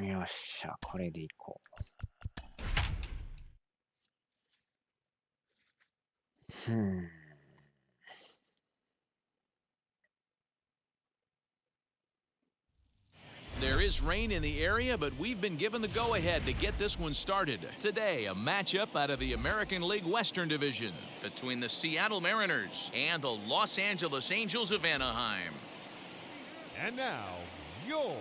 よっしゃ、これでいこう。There is rain in the area, but we've been given the go-ahead to get this one started. Today, a matchup out of the American League Western Division between the Seattle Mariners and the Los Angeles Angels of Anaheim. And now, your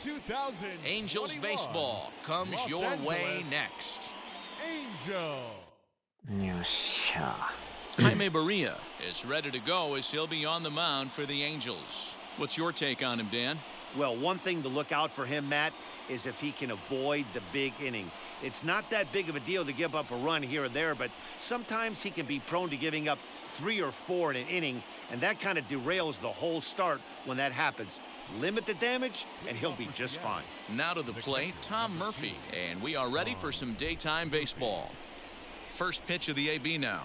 2000 Angels baseball comes Los your Angeles way next. Angel. よっしゃ。Jaime Barria is ready to go as he'll be on the mound for the Angels. What's your take on him, Dan? Well, one thing to look out for him, Matt, is if he can avoid the big inning. It's not that big of a deal to give up a run here or there, but sometimes he can be prone to giving up 3 or 4 in an inning, and that kind of derails the whole start when that happens. Limit the damage, and he'll be just fine. Now to the plate, Tom Murphy, and we are ready for some daytime baseball. First pitch of the AB now.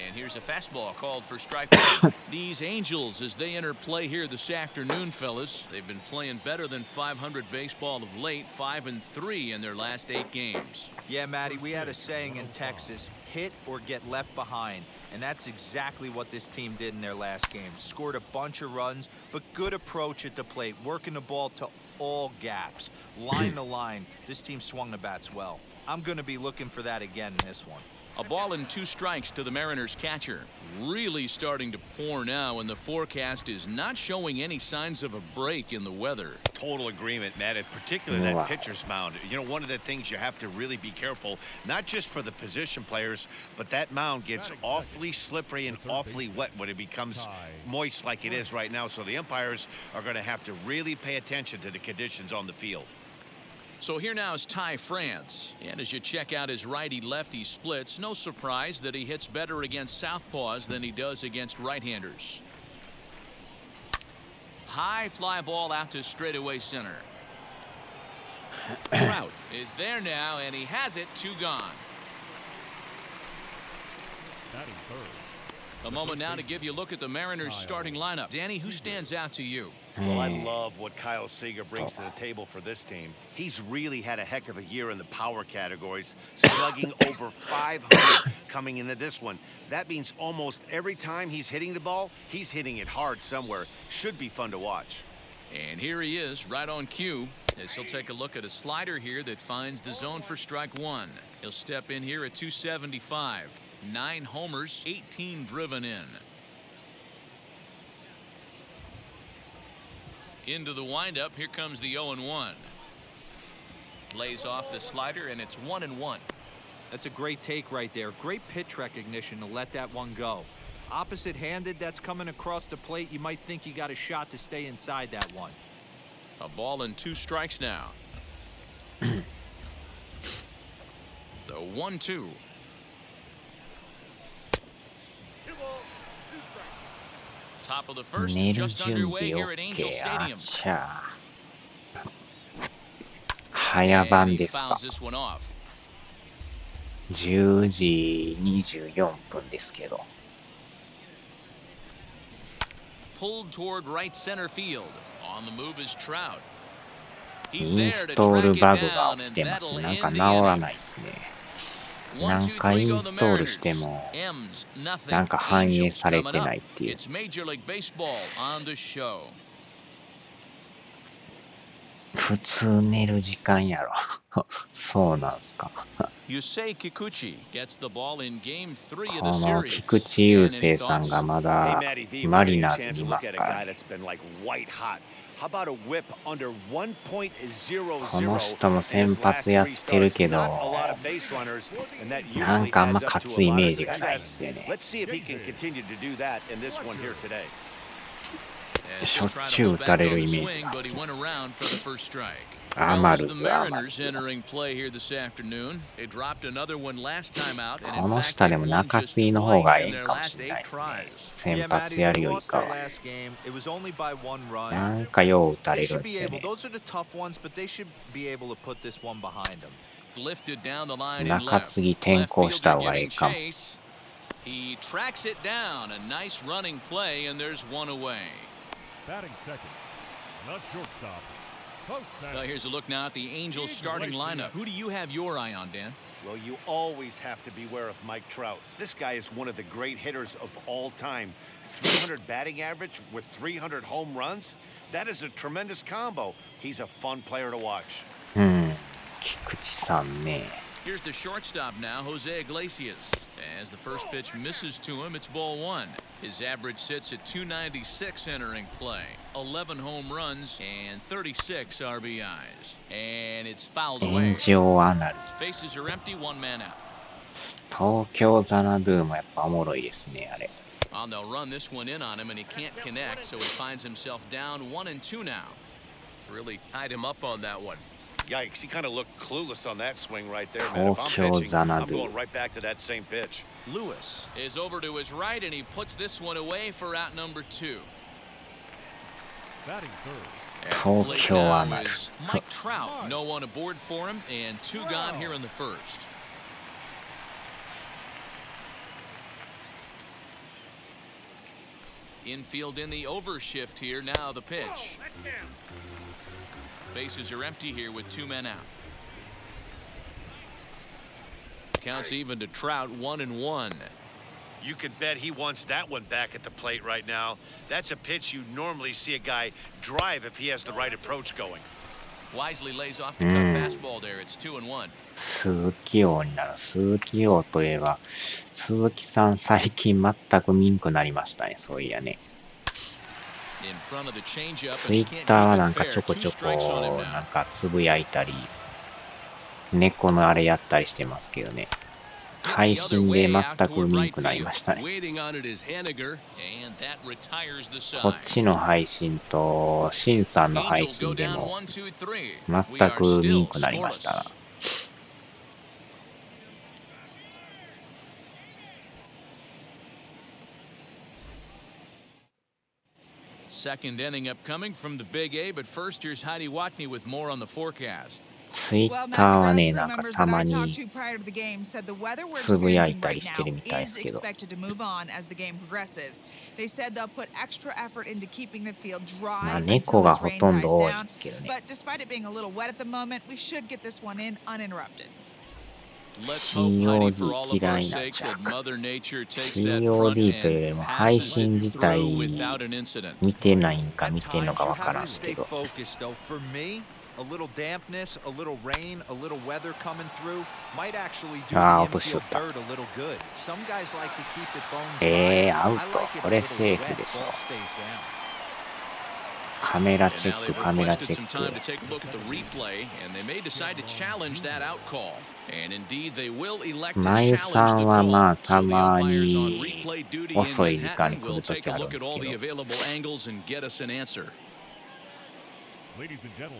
And here's a fastball called for strike one. These Angels, as they enter play here this afternoon, fellas, they've been playing better than 500 baseball of late, 5-3 in their last 8 games. Yeah, Matty, we had a saying in Texas, hit or get left behind. And that's exactly what this team did in their last game. Scored a bunch of runs, but good approach at the plate, working the ball to all gaps. Line to line, this team swung the bats well. I'm going to be looking for that again in this one. A ball and 2 strikes to the Mariners catcher. Really starting to pour now, and the forecast is not showing any signs of a break in the weather. Total agreement, Matt, and particularly that pitcher's mound. You know, one of the things you have to really be careful, not just for the position players, but that mound gets awfully slippery and awfully wet when it becomes moist like it is right now. So the umpires are going to have to really pay attention to the conditions on the field. So here now is Ty France. And as you check out his righty-lefty splits, no surprise that he hits better against southpaws than he does against right-handers. High fly ball out to straightaway center. Trout is there now, and he has it, 2 gone. Batting third. A moment now to give you a look at the Mariners starting lineup. Danny, who stands out to you? Well, I love what Kyle Seager brings to the table for this team. He's really had a heck of a year in the power categories, slugging over 500 coming into this one. That means almost every time he's hitting the ball, he's hitting it hard somewhere. Should be fun to watch. And here he is, right on cue, as he'll take a look at a slider here that finds the zone for strike one. He'll step in here at 275. 9 homers, 18 driven in. Into the windup, here comes the 0-1. Lays off the slider, and it's 1-1. That's a great take right there. Great pitch recognition to let that one go. Opposite-handed, that's coming across the plate. You might think you got a shot to stay inside that one. A ball and 2 strikes now. The 1-2. Top of the first, 寝る just 準 underway 備 here at Angel OK。 Stadium. あっしゃ。早番 And he ですか。 fouls this one off. 10時24分ですけど。Pulled toward right center field. On the move is Trout. イ He's ン there ス to トー track ル it バグが down, 起き and てます。 that'll なん end か the 治ら inning. ないですね。 1, 何 2, 回 3 イ go ン the ストール Mariners. しても M's な nothing. んか反映 Angels され coming て up. ないっていう。 It's Major League Baseball on the show. 普通寝る時間やろ。そうなんすか。Yusei Kikuchi gets the ball in game 3 of こ the の series. 菊池雄 Dan, any 星さん thoughts? がま Hey, だ Matty V, マ we're リ getting ナ a ーズ chance に to いま look す at a から guy ね。 that's been like white hot. How about a whip under この人も 1.00先発やってるけど、なんかあんま勝つイメージがないっすよね。 Let's see if he can continue to do that in this one here today. しょっちゅう打たれるイメージが。 But he went around for the first strike. アマル The ズ、アマル Mariners ズ。 entering play here this afternoon. They dropped another one last time out, and こ in の fact 下でも they've won 中 just 継ぎの方が twice え in え their かも last しれな 8 いですね。 tries. 先 Yeah, 発 Matty, や they るより lost か their は。 last game. It was only by 1 run. なんかよう打た They れる should んです be よ able. ね。 Those are the tough ones, but they should be able to put this one behind them. Lifted down the line in 中 left. 継ぎ転向した方がええ Left か fielder も。 giving chase. He tracks it down. A nice running play, and there's one away. Batting second. The shortstop, Close Well, center. here's a look now at the Angels starting lineup. Who do you have your eye on, Dan? Well, you always have to beware of Mike Trout. This guy is one of the great hitters of all time. 300 batting average with 300 home runs. That is a tremendous combo. He's a fun player to watch. 菊池さんね。Here's the shortstop now, Jose Iglesias. As the first pitch misses to him, it's ball one. His average sits at 296 entering play. 11 home runs and 36 RBIs. And it's fouled 炎 away. 上アナル。 Bases are empty, one man out. 東京ザナドゥもやっぱおもろいですね、あれ。Well, they'll run this one in on him, and he can't connect, so he finds himself down 1-2 now. Really tied him up on that one. Yikes, he kind of looked clueless on that swing right there, man. If I'm Tokyo pitching, I'm Xanadu. going right back to that same pitch. Lewis is over to his right, and he puts this one away for out number 2. batting third. At the plate Tokyo now Xanadu. is Mike Trout. No one aboard for him, and 2 gone here in the first. Infield in the overshift here. Now the pitch. Bases are empty here with 2 men out. Counts even to Trout, 1-1. You can bet he wants that one back at the plate right now. That's a pitch you normally see a guy drive if he has the right approach going. Wisely lays off the cut fastball there. It's 2-1. 鈴木王になる。鈴木王といえば、鈴木さん最近全く見んくなりましたね、そういやね。In front of the changeup, ツ and イ he ッ can't ターは keep な it んか fair. ちょこ 2 ちょ strikes on him こ now. なんかつぶやいたり、猫のあれやったりしてますけどね。配信で全く見んくなりましたね。 Waiting on it is Henniger, and that retires the こっ side. ちの配信と、シンさんの配 Angels 信 go で down も 1-2-3. We 全 are く見 still んくなりました scoreless. が。Second inning upcoming from the Big A, but first here's Heidi Watney with more on the forecast. ツイ Well, ッ Matt, ター the は grounds ね、 crew なんか members た that ま I に talked to prior to the game said the weather we're つぶやい experiencing たり right してるみ now たいで is すけど。 expected to move on as the game progresses. They said they'll put extra effort into keeping the field まあ dry 猫 until が this ほ rain とんど dies 多いん down. ですけどね。 But despite it being a little wet at the moment, we should get this one in uninterrupted. Let's hope, Heidi, COD for all of 嫌 our いな sake, チャ that ーク。 Mother Nature takes that front COD というより and も配 passes 信 it 自体 through without an incident. 見てないんか At 見てんの times か you わから have ん to け stay ど。 focused, though. For me, a little dampness, a little rain, a little weather coming through might actually do the 落としちゃ infield った。 dirt a little good. Some guys like to keep it bone dry. アウ I ト。 like it こ a れ little セー wet. フでしょ。 Ball stays down. カメラ And チェ now ック、 they've カメラ requested チェ some ッ time ク。 to take a look at the replay, and they may decide to challenge that out call. And indeed, they will elect to まゆ challenge さ the んはまあ call. た So the ま umpires on に replay duty in 遅い時間に Manhattan 来 will ると take き a あるん look で at す all け the ど、 available angles and get us an answer. Ladies and gentlemen,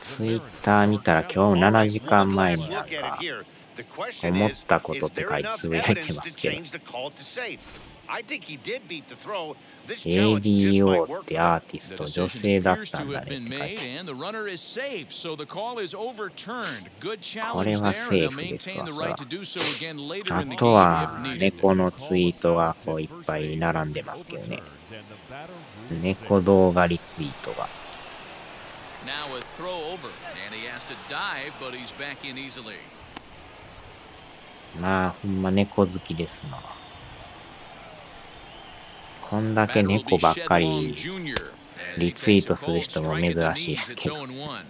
ツイッター見たら今日7時間 One 前 last になん look at か it here. The question 思っ is, たこと is って there 書いて enough つぶやいて evidence ま to すけど、 change the call to safe? I think he did beat the throw. This challenge just might ADO work って for アー them. ティス The ト女 decision 性だっ appears た to んだ have ねっ been て書い made, て and the runner is safe, so the call is overturned. Good これ challenge は there, セ and ー they'll フです maintain わ、 the そら。 right to do so again later あ in the と game は if needed. 猫のツイートがこういっぱい並んでますけどね。 overturned, and the batter rules 猫動画リツイートが。 Now a throw over, and he has to dive, but he's back in easily. まあほんま猫好きですな。こんだけ Batter will 猫 be ばっ Shed か Long り Jr. as リ he ツイー takes ト a する cold 人も strike at 珍 the しいで knees. す It's けど。 0-1.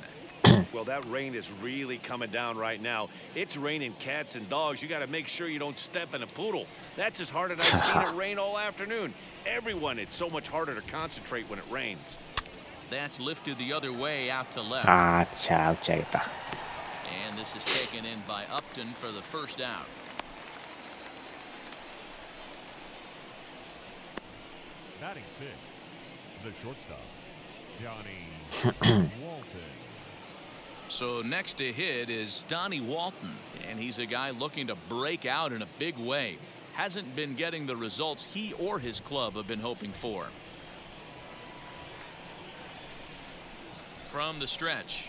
Well, that rain is really coming down right now. It's raining cats and dogs. You got to make sure you don't step in a poodle. That's as hard as I've seen it rain all afternoon. Everyone, it's so much harder to concentrate when it rains. That's lifted the other way out to left. あーちゃー打ち上げた。 And this is taken in by Upton for the first out. batting sixth, the shortstop, Johnny Walton. So next to hit is Donnie Walton, and he's a guy looking to break out in a big way. Hasn't been getting the results he or his club have been hoping for. From the stretch.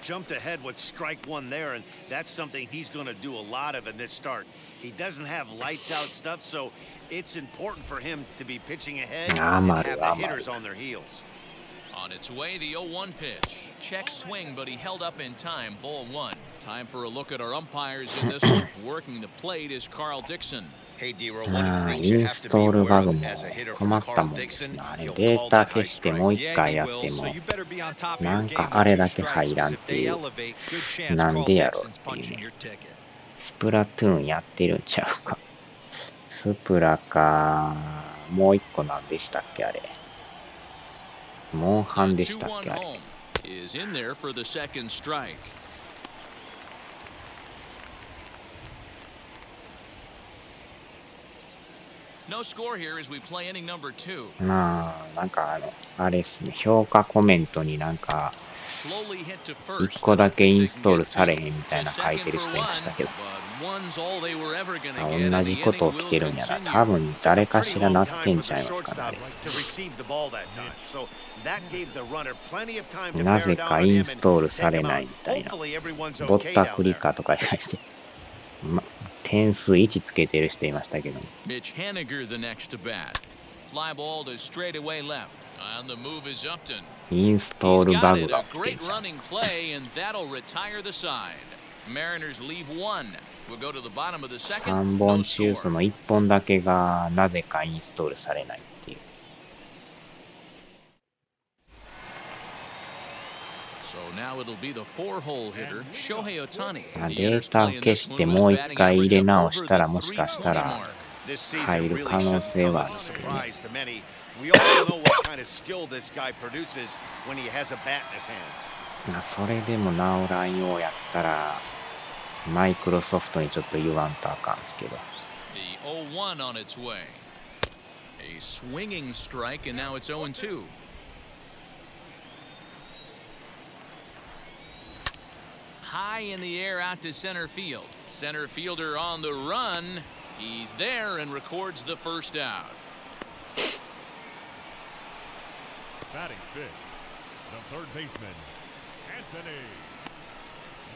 Jumped ahead with strike one there, and that's something he's going to do a lot of in this start. He doesn't have lights out stuff, so it's important for him to be pitching ahead and have the hitters on their heels. On its way, the 0-1 pitch. Check swing, but he held up in time. Ball one. Time for a look at our umpires in this one. Working the plate is Carl Dixon. Hey, D-Roll, イ one of the ン things you ス have to ト be ール aware バグ of も as a hitter 困 from った Carl もんですね。 Dixon, あれ he'll デー call タ that 消 high してもう strike. 一 Yeah, 回 he やって will. So も you better be on top of な your ん game か with あれ two だけ入 strikes. らん 'Cause っ if て they いう elevate, good chance なん Carl でやろ Dixon's っていう punching ね your ticket. スプラトゥーンやってるんちゃうかスプラかもう一個なんでしたっけあれモンハン The でしたっ 2-1 けあれ home is in there for the second strike. No score here as we play inning number 2. なんかあれですね評価コメントになんか Slowly hit to 一 first. 個 I だ don't け think イ they ン can ストール get されへ two. んみたい To な書い second てる for 人いま one, したけど but one's all they were ever going to get, and 同 the じこと inning 起 will きてるんやな continue. 多分誰かし Pretty ら long なっ time てん for ちゃ the いますかねあ shortstop れ to receive the ball that time. So that gave the runner plenty of time to な bear ぜ down か on イ him ン and ストール take され him な out. いみたいな Hopefully everyone's ぼっ okay た down くり there. かとか書いて、点数1つけてる人いましたけど Mitch Haniger the next to bat. Fly ball to straightaway left. On the move is Upton. インストー He's ルバ got グ it. が A 起きてん great ちゃう running play, and that'll retire the side. Mariners leave one. We'll go to the bottom of the second. 3 No 本中 score. その1本だけがなぜかインストールされないっていう So now it'll be the 4-hole hitter, Shohei Ohtani. デ The ー enters タ play in 消 this し one て with もう his 一 batting 回入 average れ up 直 over し the たらもしかした 320ら mark. This season 入る really 可能 should 性 come はあ as る a けどね surprise to many. We all know what kind of skill this guy produces when he has a bat in his hands. それでも治らんようやったらマイクロソフトにちょっと言わんとあかんすけど The 0-1 on its way. A swinging strike, and now it's 0-2. High in the air out to center field. Center fielder on the run. He's there and records the first out. Batting fifth, the third baseman, Anthony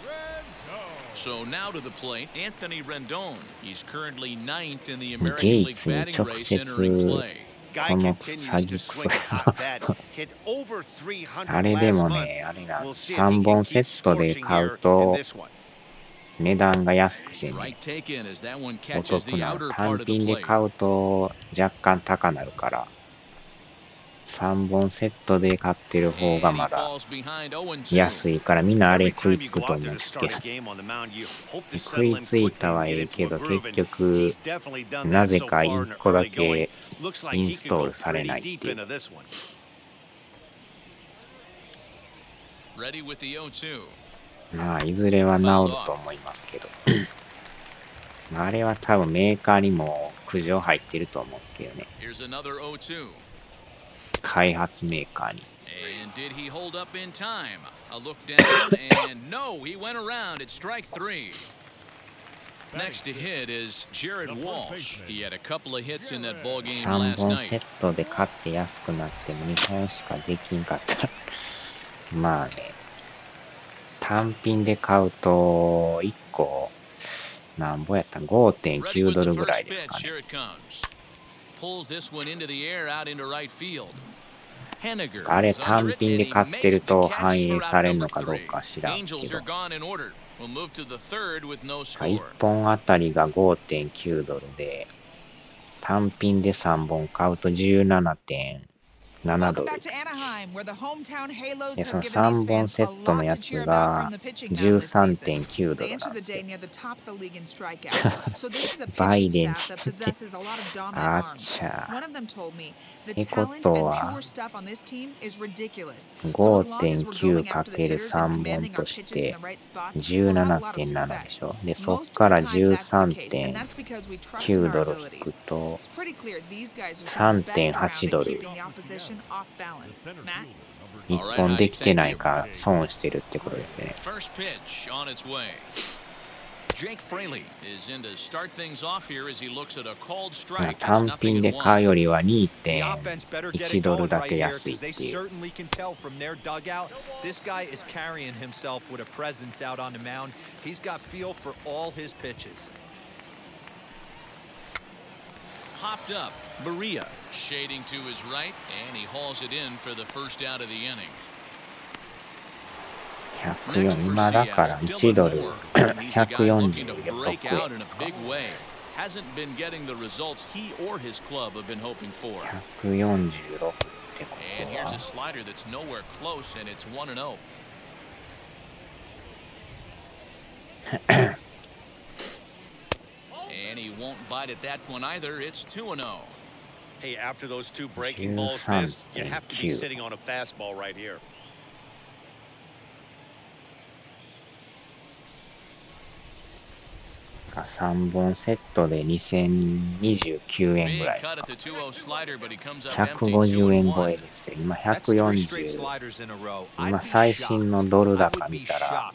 Rendon. So now to the plate, Anthony Rendon. He's currently 9th in the ゲ American イ League ツに batting 直 race 接 entering play. Guy この continues 詐 to 欺 swing ク a ソ hot bat. Hit over 300あれで last も month. ねあれが We'll see if he 3 can 本セ keep ットで scorching 買 here う in と this one. 値段が安くて Strike ね taken as that one お catches 得 the な outer 単 part of the 品で plate. 買うと若干高なるから3本セットで買ってる方が And ま he だ falls behind 0-2. 安いからみんなあれ Every 食い time つ you く go と out 思 there うん to ですけ start ど a game on the mound, you hope to 食 settle い in つい quickly たは and え get えけ into a ど groove. 結 And 局 he's definitely done な that ぜ so か far 1 in the 個だ early going. け Looks like イン he ス could トー go ルされな pretty いっ deep ていう into this one. Ready with the 0-2. まあいずれは治ると思いますけどあれは多分メーカーにも苦情入ってると思うんですけどね Here's another 0-2. 開発メーカーに And did he hold up in time? A look down, and no, he went around at strike 3. Next to hit is Jared Walsh. He had a couple of hits in that ball game 3 last 本セ night. ットで買って安くなっても2本しかできんかったらまあね単品で買うと1個なんぼやったら Ready5.9 with ド the ルぐらい first ですか pitch. ね Here it comes. Pulls this one into the air out into right field. Haniger あれ is under 単 it, 品 and で he 買って makes る the と catch 反映 for さ out れるの number かどう 3. か知らんけ Angels ど are gone in order. We'll move to the third with no 1 score. 本あたりが 5.9 ドルで単品で3本買うと 17.7 ド Welcome ル back to Anaheim, where the hometown Halos で have その given these 3本 fans セ a ットの lot や to つ cheer about が from the pitching mound this season. 13.9 ド They ルなん entered で the すよ day near the top of the league in strikeouts, so this is a バイ pitching デン staff that possesses a lot of dominant あっ arms. ちゃ One of them told me the ってこ talent と and は pure stuff on this team is ridiculous. So as long as we're going after the hitters and 5.9× 3本 commanding と our し pitches in て the right spots, we'll have a lot of 17.7 でし success. ょでそっ Most か of ら the time that's the case, and that's because we trust in 13.9 our ドル引く abilities. と It's pretty clear these guys are some of the best around 3.8 at ドル keeping the opposition off balance. Matt? 1本できてないから損してるってことですね First pitch on its way. Jake Fraley is in to start things off here as he looks at a called まあ strike. It's 単 nothing 品 in で買う one. よりは The offense better get 2.1 it ドル going だ right け here 安い because っ they ていう certainly can tell from their dugout. This guy is carrying himself with a presence out on the mound. He's got feel for all his pitches. popped up. Berea shading to his right, and he hauls it in for the first out of the inning. 104今だから1ドル146円ですか。 Hasn't been getting the results he or his club have been hoping for. 146ってこ And と here's a は slider that's nowhere close, and it's 1-0. And he won't bite at that one either. It's 2-0. Hey, after those two breaking balls missed, you have to be sitting on a fastball right here. 3本セットで2029円ぐらいですか。150円超えですよ。今140、今最新のドル高見たら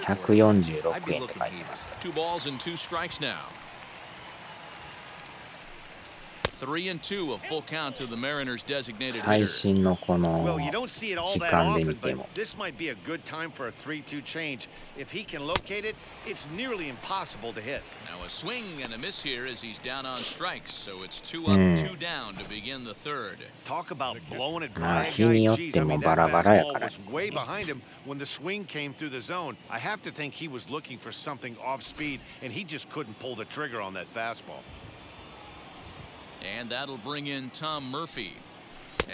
146円って書いてます。2 balls and 2 strikes now. 3-2, a full count to the Mariners' designated 最 hitter. 新のこの Well, you don't see it all 時 that 間で見 often, て but も this might be a good time for a 3-2 change. If he can locate it, it's nearly impossible to hit. Now a swing and a miss here as he's down on strikes, so it's 2 up, 2 down to begin the third. Talk about blowing it まあ by a 日に guy. よっ Geez, て I も mean, バ that ラバラやか fastball ら was way behind him when the swing came through the zone. I have to think he was looking for something off speed, and he just couldn't pull the trigger on that fastball. And that'll bring in Tom Murphy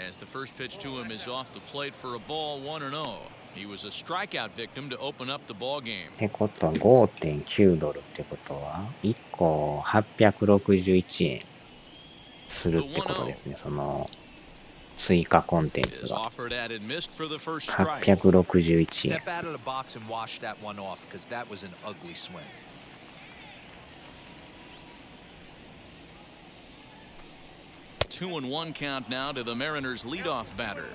as the first pitch to him is off the plate for a ball 1-0. He was a strikeout victim to open up the ball game. ってことは 5.9 ドルってことは1個861円するってことですね。その追加コンテンツ Is が offered at and missed for the first strike. 861円。 Step out of the box and wash that one off because that was an ugly swing. 2-1 count now to the Mariners' leadoff batter.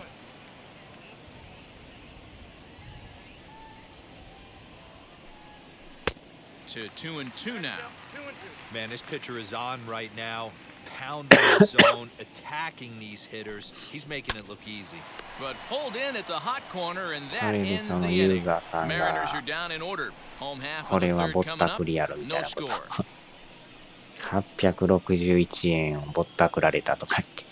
To 2-2 now. Man, this pitcher is on right now, pounding the zone, attacking these hitters. He's making it look easy. But pulled in at the hot corner, and そ that れで ends その the ユ inning. ーザーさん Mariners が are down in order. Home half こ of the れは third ぼった coming く up. りやろみたい No なこと score. 861円をぼったくられたとか言って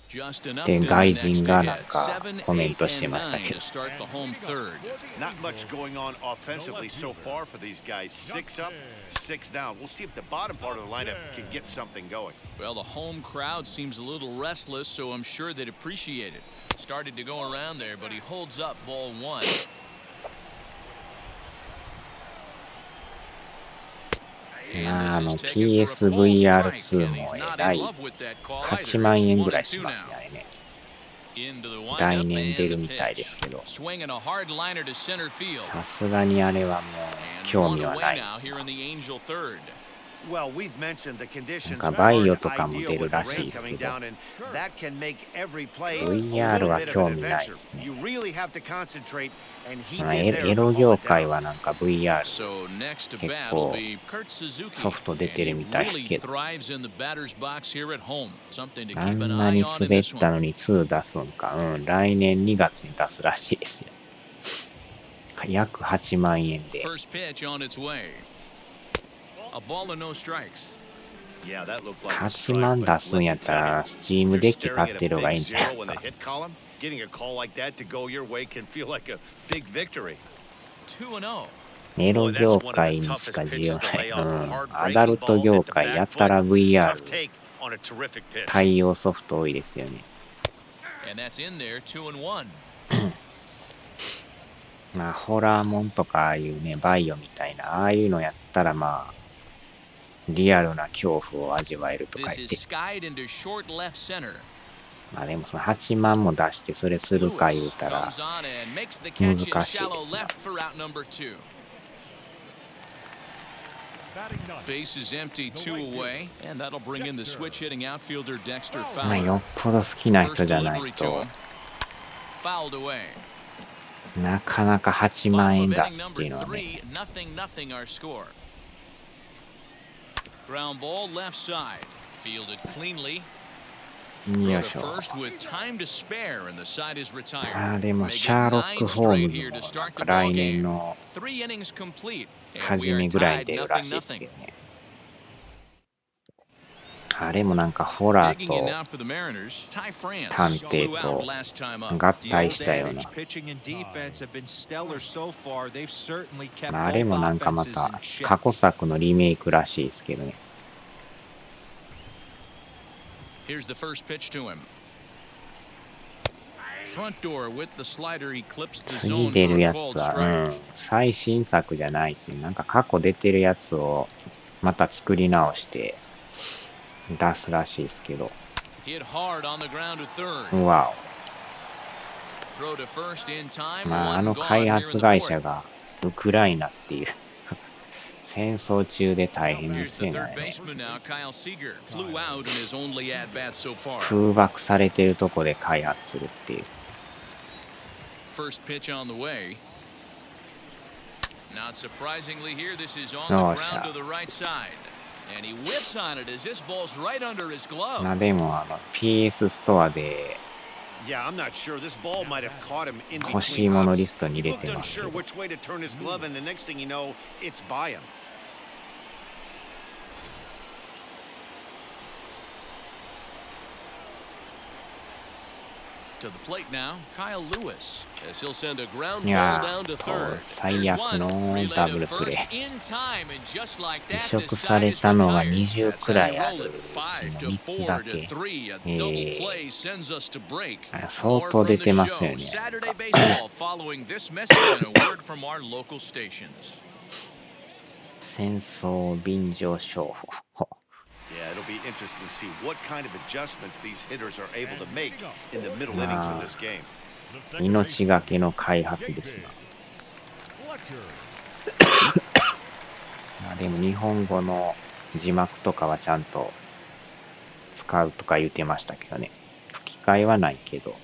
Just enough で to 外 the next 人が to なん hit. か 7, コメン 8, トして and ました 9けど to start the home third. Not much going on offensively so far for these guys. 6 up, 6 down. We'll see if the bottom part of the lineup can get something going. Well, the home crowd seems a little restless, so I'm sure they'd appreciate it. Started to go around there, but he holds up ball 1. PSVR2 もえらい8万円ぐらいしますね、あれね。来年出るみたいですけど、さすがにあれはもう興味はないです。Well, we've mentioned the conditions なんか are バイオ hard と to かも ideal 出る with ら the しい rain ですけ coming ど、 down, and that can make every play a VR little は bit of 興 an 味ない adventure. ですね。 You really have to concentrate, and he まあ did there エ to ロ pull 業 it 界 down. はなんか VR So next to 結 bat 構 will be Kurt Suzuki. ソフト出てるみたいです Really けど、 thrives in the batter's box here at home. Something to あ keep ん an な eye に on in 滑っ this た one. のに2出すんか、来年2月に出すらしいですよ。約8万円で。 First pitch on its way. A ball and no strikes. Yeah, that looked like a 8 strike, 万 but 出すん let や me ったら tell スチー you, ム you're デッキ staring 買っ at て a る方がい big いんじゃない zero in で the すか。 hit column. Getting a call like that to go your way can feel like a big victory. 2-0. エロ業界にしか需要ない。アダルト業界やったら VR Tough take on a terrific pitch. 対応ソフト多いですよね。 And that's in there, 2-1. まあホラーもんとかああいうねバイオみたいなああいうのやったらまあリアルな恐怖を味わえるとか This 言っ is て、 skied into short left center. まあでもその8万も出してそれするか言う Lewis たら comes on and makes the catch in 難しいです shallow ね。 left for out number 2. Batting ninth. Base is empty, 2 away, and that'll bring in the switch hitting outfielder Dexter まあよ Fowler. っぽど好きな First 人じゃない delivery to と him. Fouled away. なかなか8万 Bottom 円 of 出 inning すっ number ていうのはね。 3, nothing our score. Ground ball left side, fielded cleanly. よ Go い to しょ。 first with time to spare, and the side is retired. ああでも Make シャー it ロック・ 9ホーム straight ズ here も to なん start か the ball 来年 game. の 3 innings complete, and 初 we め are ぐらいに tied 出るらしいです nothing. けどね。あれもなんかホラー Digging と in now for the Mariners, Ty France 探 flew 偵 out と last time 合 up. The 体 old したような。 adage, pitching and defense have been stellar so far. They've certainly kept あれ both もなんかま offenses た in check. 過去作のリメイクらしいですけどね。Here's the first pitch to him. Front door with the slider, he clips the 次 zone 出 for る a やつ called は、strike. 最新作じゃないですね。なんか過去出てるやつをまた作り直して出すらしいですけど。Hit hard on the ground to third. うわ Throw to first in time. お。まあ、あ One の gone 開 here 発 in the 会社 fourth. がウクライナっていう戦争中で大変で Here's す the ね。 third baseman now, Kyle Seager. Flew out in his only at bat so far. 空爆されてるとこで開発するっていう。First pitch on the way. Not surprisingly here, this is on the Oh, ground to shot. the right side. And he whiffs on it as this ball's right under his glove. まあでもPS ストアで Yeah, I'm not sure. This ball might have caught him in 欲しい between もの hops. リストに He 入れ looked てますけ unsure ど。 which way to turn his glove, and the next thing you know, it's by him. To the plate now, Kyle Lewis, as he'll send a ground い ball や down to ー、 third. 最 There's 悪 one. の Relay ダブ to ルプレ first ー。 in time, and just like 移 that, 植 this さ side れ is たのが retired. 20 That's く how ら you いあ roll る it. う 5 ち to の3つ 4 to だけ。 3. A double play sends us to break. 相 More 当 from 出 the てますよ show. ね。Saturday baseball following this message and a word from our local stations. 戦争便乗商法。 Yeah, it'll be interesting to see what kind of adjustments these hitters are able to make in the middle innings of this game. 命がけの開発ですな。まあでも日本語の字幕とかはちゃんと使うとか言ってましたけどね。吹き替えはないけど。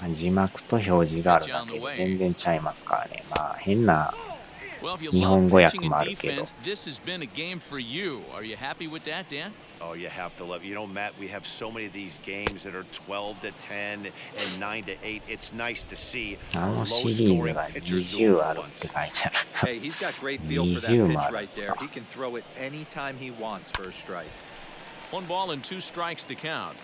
まあ字幕と表示があるだけで全然ちゃいますからね。まあ変な Well, if you 日 love 本語 pitching 訳も and あるけど。 defense, this has been a game for you. Are you happy with that, Dan? Oh, you have to love. You know, Matt, we have so many of these games that are 12 to 10 and 9 to 8. It's nice to see あ our のシリーズ low-scoring が pitchers 20 do あ for るって once. 書いてある。 Hey, he's got great feel for that 20 pitch もあるん right です there. か。 He can throw it anytime he wants for a strike. 1 ball and 2 strikes to count.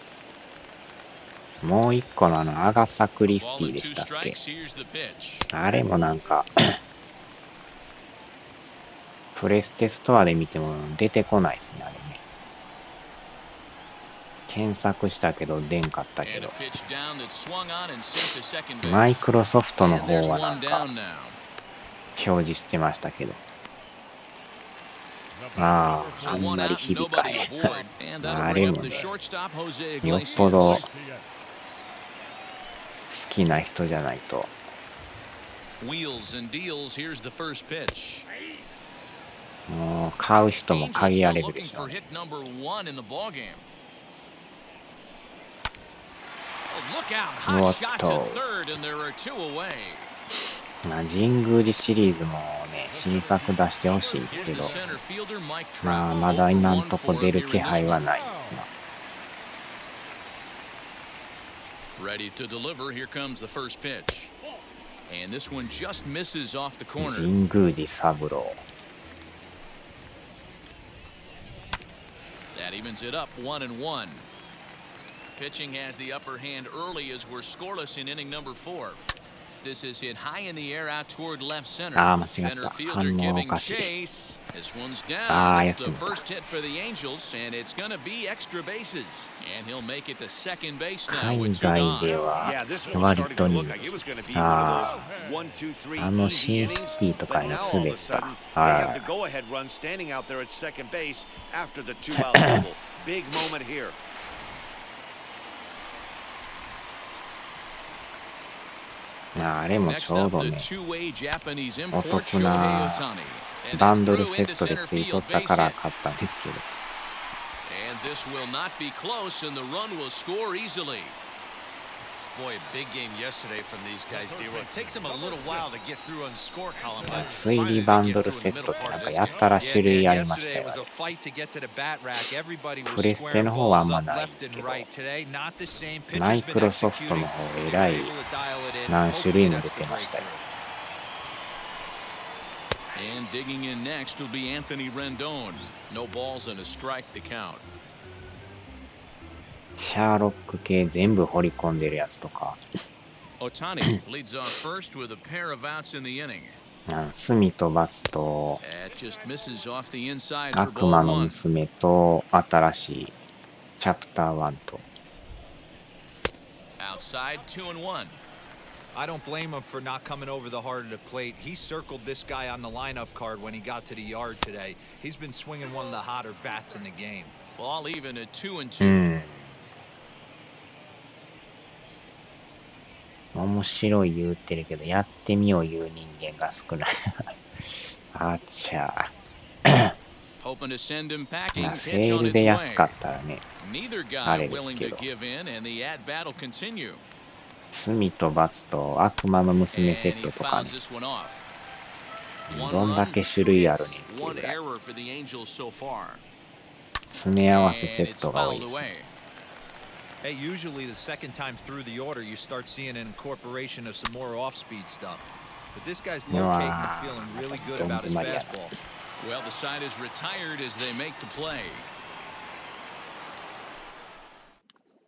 もう一個のアガサ・クリス Ball ティ and で 2したっけ。 strikes. Here's the pitch. あれもなんかプレステストアで見ても出てこないですね、あれね。検索したけど出んかったけ And a ど。 pitch down that swung on and sent to second base. マイクロソフトの And 方 there's はな one んか down now. 表示してましたけど。ああ、あ So ん one まり out, 響か nobody へん。 aboard, and あ that'll れ bring も up ね、 the shortstop Jose よっぽど Iglesias. 好きな人じゃないと。 Wheels and deals. Here's the first pitch. もう買う人も Angels 限ら still れるで looking しょう for ね。 hit number 1 in the ball game. Oh, look out! Hot shot to third, and there are 2 away. まあ、神宮寺シリーズもね、新作出してほしいんです Here's け the ど、 center fielder Mike まあ、 Trout. まだ 0 for 今ん 1とこ for 出 him る here 気 in this 配は one. ないですな。 Ready to deliver. Here comes the first pitch. And this one just misses off the corner. 神宮寺三郎。 That evens it up 1 and 1. Pitching has the upper hand early as we're scoreless in inning number 4. This is hit high in the air out toward left center. あー、間違った。 Center fielder 反応お giving かしい。 chase. This one's あ down. ー、や It's って the もた。 first hit for the Angels, and it's going to be extra bases. And he'll make it to second base now 海 with 2外 gone. では Yeah, this one was 割 starting と to に look like it was going to be one of those 1, 2, 3あの easy シン innings. シティとか But に now all 滑 of っ a sudden, た。 they have the は go-ahead run standing out there at second base after the 2-out double. Big moment here. い。あれもち Next ょう up, ど the ね、 two-way Japanese お import 得 Shohei な Ohtani. And バ that's ンドル through セ into ットで center ついと field った base から hit. 買ったんですけど。 And this will not be close, and the run will score easily. Boy, a big game yesterday from these guys, D-Roy. It takes them a little while to get through on the score column, but 推理バンドルセットってなんかやったら種類ありましたよ。プレステの方はあんまないんですけど、マイクロソフトの方えらい何種類も出てましたよ。And digging in next will be Anthony Rendon. No balls and a strike to count. シャーロック系全部掘り込んでるやつとか、Ohtani leads off first with a pair of outs in the inning. 罪と罰と That just misses off the inside for 悪 ball 魔の one. 娘と新しいチャプター1と Outside 2-1. I don't blame him for not coming over the heart of the plate. He circled this guy on the lineup card when he got to the yard today. He's been swinging one of the hotter bats in the game. Ball even at 2-2. 面白い言うてるけど、やってみよう言う人間が少ない。あちゃ Hoping to send him packing. ー。セ Pitch ー on ル its で安 way. かったらね、 Neither あ guy れです willing け to ど。 give in, and the at-bat will continue. 罪と罰と悪魔の娘 And セ he ットとか fouls ね、 this one off. どんだけ種類あるねんっていう One ぐらい error for the Angels so far. 詰め合わせ And セッ it's トが多い fouled ですね。 away. Hey, usually the second time through the order, you start seeing an incorporation of some more off-speed stuff. But this guy's locating and feeling really good about his fastball. Well, the side is retired as they make the play.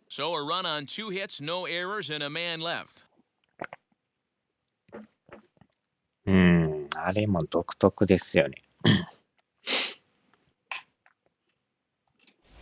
So a run on 2 hits, no errors, and a man left. あれも独特ですよね。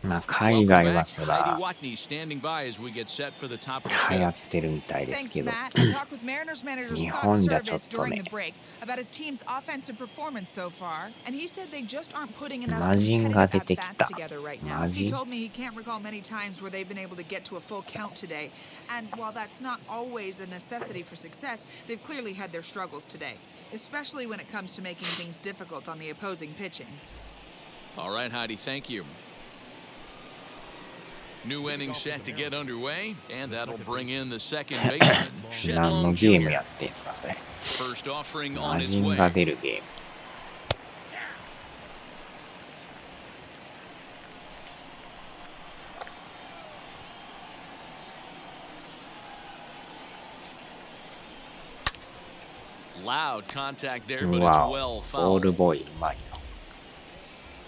まあ海 Welcome 外は back. そ Heidi ら Watney standing by as we get set for the top of the 流行っ fifth. てるみたいです Thanks, けど、 Matt. I talked with Mariners manager 日 Scott 本じゃちょっ Service と during ね、 the break about his team's offensive performance so far, and he said they just aren't putting enough 魔人 competitive が出てき at-bats た。 together right now. 魔 He 人 told me he can't recall many times where they've been able to get to a full count today, and while that's not always a necessity for success, they've clearly had their struggles today, especially when it comes to making things difficult on the opposing pitching. All right, Heidi, thank you. New inning set to get underway, and that'll bring in the second baseman, 何の Shedlong ゲーム Jr. やってんすかそれ。 First offering 魔 on its 人が way. 出るゲーム。Loud contact there, う but it's わ well ボール fouled. ボーイうまいな。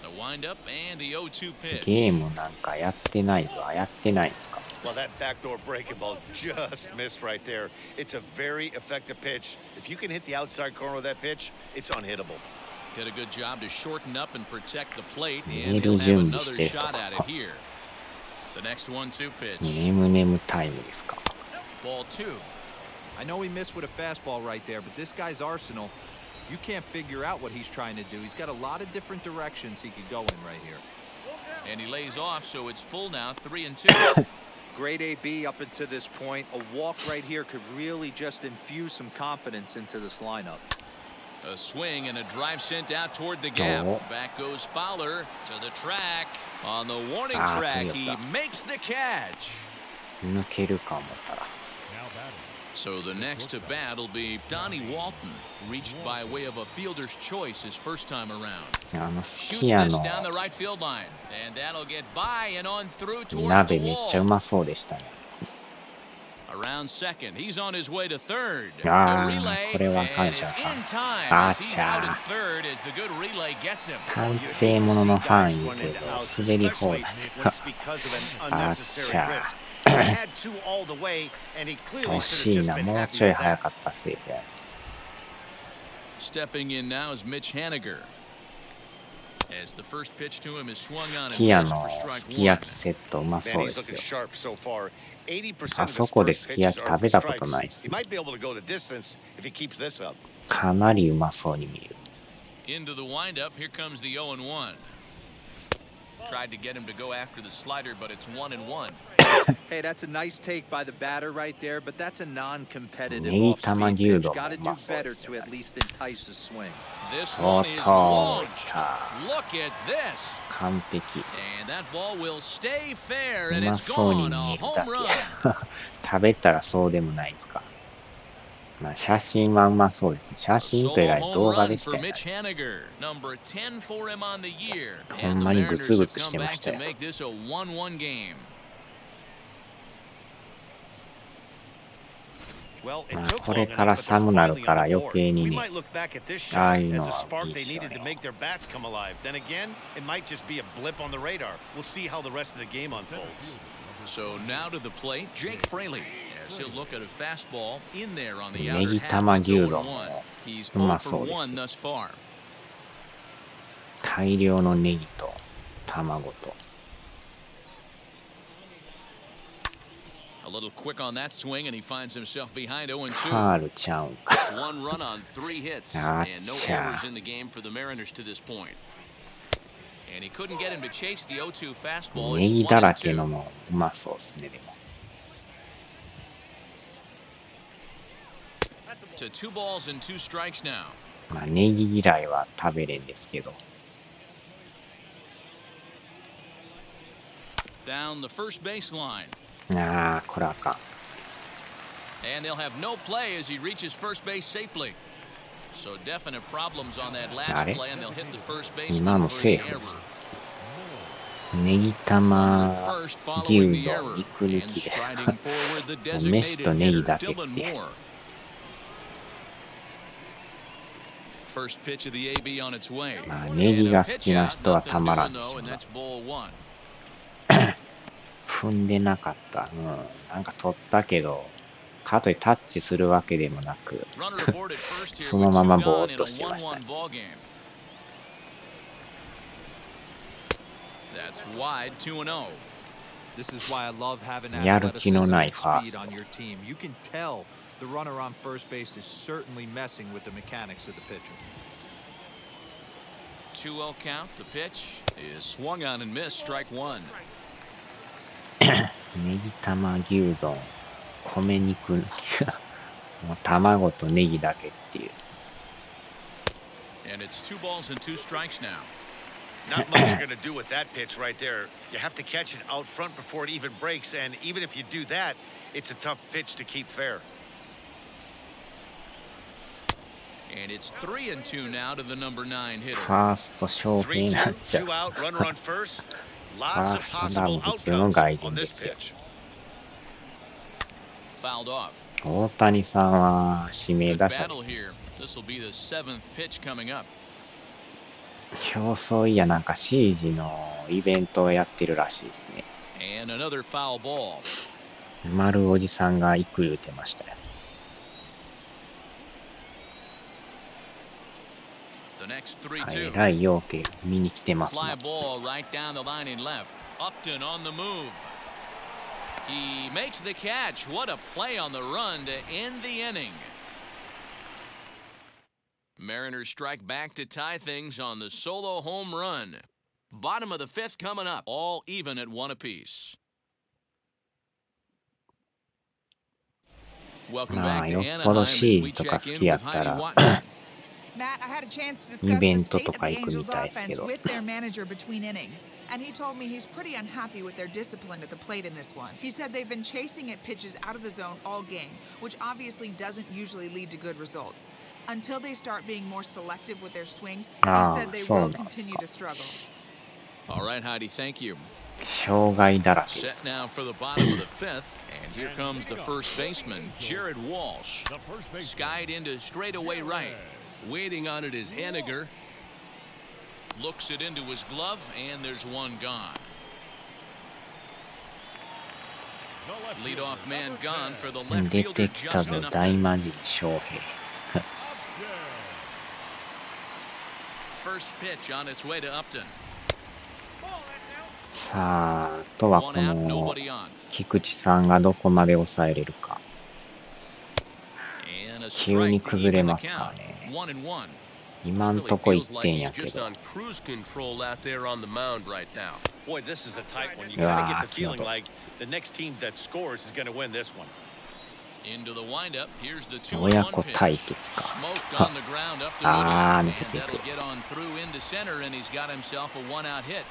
The windup and the 0-2pitch. ゲームなんかやってないぞ。やってないんですか。 Well, that backdoor breaking ball just missed right there. It's a very effective pitch. If you can hit the outside corner of that pitch, it's unhittable. Did a good job to shorten up and protect the plate, 寝 and る he'll have 準備 another してると shot at it か。 here. The next 1-2 pitch. 眠眠タイムですか。 Ball 2. I know he missed with a fastball right there, but this guy's arsenal, you can't figure out what he's trying to do. He's got a lot of different directions he could go in right here. And he lays off, so it's full now, 3-2. Great AB up until this point. A walk right here could really just infuse some confidence into this lineup. A swing and a drive sent out toward the gap. Oh. Back goes Fowler to the track. On the warning Ah, track, clear he that. makes the catch. 抜けるか思ったら。 Now batting. So the next to bat will be Donnie Walton, reached by way of a fielder's choice his first time around. す Shoots き家 this の down the right field line, and that'll get by and on through towards 鍋 the めっちゃう wall. まそうでしたね。 Around second, he's on his way to third. Ah, The relay, これは and 感謝 it's か。 in time Ah, as he's out in ちゃ。 third as the good relay gets him. 探偵もののファンいるけど、滑り放 especially 題。 when it's because of an unnecessary Gotcha. risk. He had two all the way, and he clearly 惜 should し have い just な、 been もう happy ちょい with 早 that. かったセーフや。 Stepping in now is Mitch Haniger. As the first pitch to him is swung on す and き家 missed の for す strike き one. 焼きセットうま Man, そう he's です looking よ。 sharp so far. 80% あ of そ his こで first すき焼 pitches き are 食べたこと strikes. ないです He might be able to go the distance if he keeps this up. かなりうまそうに見える。 Into the windup, here comes the 0-1. Tried to get him to go after the slider, but it's 1-1. Hey, that's a nice take by the batter right there, but that's a non-competitive ネギ off-speed 玉牛 pitch. 丼 Got to もうま do そうで better す to よ at least entice a swing. This Oh, one is Tom. launched. Look at this. 完璧。 And that ball will stay fair, う and ま it's そうに gone. 見 A える home だ run. け。食べたらそうでもないですか。まあ写真はうまそうですね。写真というよ Solo り home 動画 run でし for たよね。 Mitch Haniger, number 10 for him on the year. ほん And the まにグツ Mariners グ have ツし come てま back した to よ。 make this a 1-1 game. Well, it まあ took これ long から enough, but 寒 they're なる finally から on the 余 board. 計に We ね、 might look back at this ああ shot いうの as a はい spark いで they すよ needed to ね。 make their bats come alive. Then again, it might just be a blip on the radar. We'll see how the rest of the game unfolds. So now to the plate, Jake Fraley. As he'll look at a fastball in there on the ネ outer ギ half. 玉 It's 牛 0-1. 丼も He's うま 0 そ for うです 1 よ。 thus far. 大量のネギと卵と。A little quick on that swing, and he finds himself behind 0-2. ファールちゃうんか。 One run on 3 hits, Gotcha. and no errors in the game for the Mariners to this point. And he couldn't get him to chase the 0-2 fastball. ネ It's ギだら 1-2. けのもうまそうですね、でも。To 2 balls and 2 strikes now. まあネギ嫌いは食べれんですけど。Down the first baseline. ああ、これあかん。 And they'll have no play as he reaches first base safely. So definite problems on that last あれ play, and they'll hit the first 今 baseman の for セ the ーフで error. す。ネギ玉 First 牛 following the 丼 error 肉 and 抜きで striding forward the 飯と designated ネギ hitter だけっ Dylan て Moore. First pitch of the AB on its way. まあネギが好きな人はたまらんでしょう And な。 that's ball 1. 踏んでなかった。うん。なんか取ったけど、かといタッチするわけでもなく、 Runner aboard at first here その with ま 2まぼ gone ーっ in と a してましたね。 1-1 ball game. That's wide 2-0. This is why I love having やる気 athleticism のない and ファー speed スト。 on your team. You can tell the runner on first base is certainly messing with the mechanics of the pitcher. 2-0 count. The pitch is swung on and missed. Strike 1. ネギ玉牛丼、米肉抜き。もう卵とネギだけっていう。 And it's 2 balls and 2 strikes now. Not much you're going to do with that pitch right there. You have to catch it out front before it even breaks, and even if you do that, it's a tough pitch to keep fair. And it's 3-2 now to the number 9 hitter. ファースト翔平になっ 3-2, ちゃ 2 う。 out, runner on first. Lots of First down, possible 普通の外 outcomes 人 on で this すよ。 pitch. Fouled off. 大谷さんは指名 Good 打者で battle す。 here. This will be the 7th pitch coming up. 競争いやなんか CG のイベントをやってるらしいですね。 And another foul ball. 丸おじさんが行く言うてましたよ。The next はい、 3-2. ライ陽慶見に来てます Fly ね。 ball right down the line and left. Upton on the move. He makes the catch. What a play on the run to end the inning. Mariners strike back to tie things on the solo home run. Bottom of the 5th coming up. All even at 1 apiece. Welcome ま back あ to よっ Anaheim ぽど as CG we とか check 好 in きや with った Heidi ら Watney. Matt, I had a chance to discuss the Evento state と of か the 行くみ Angels' たいですけ offense ど。 with their manager between innings, and he told me he's pretty unhappy with their discipline at the plate in this one. He said they've been chasing at pitches out of the zone all game, which obviously doesn't usually lead to good results. Until they start being more selective with their swings, he said they will continue to struggle. All right, Heidi, thank you. 障害だらけで Set す。 now for the bottom of the 5th, and here comes the first baseman, Jared Walsh. The first baseman. Skied into straightaway right. Waiting on it is Henniger. Looks it into his glove, and there's one gone. The left fielder, Leadoff man number gone 10. for the left 出 fielder, てきた Justin ぞ、大 Upton. 魔神翔平。 First pitch on its way to Upton. さあ、あとはこ One out, の nobody on. 菊池さんがどこまで抑えれるか。 And a 急に strike to 崩れ even the ますか count. ね。 1-1. 今ん Really とこ feels 1 like 点 he's やけ just ど。 on cruise control out there on the mound right now. Boy, this is a tight one. You Ah, kind of get the feeling killed it. like the next team that scores is going to win this one. Into the windup. Here's the 親 2-1子 pitch. 対決か。 Smoked on the ground up the あー、 middle. 抜け And ていく。 that'll get on through into center, and he's got himself a 1-out hit.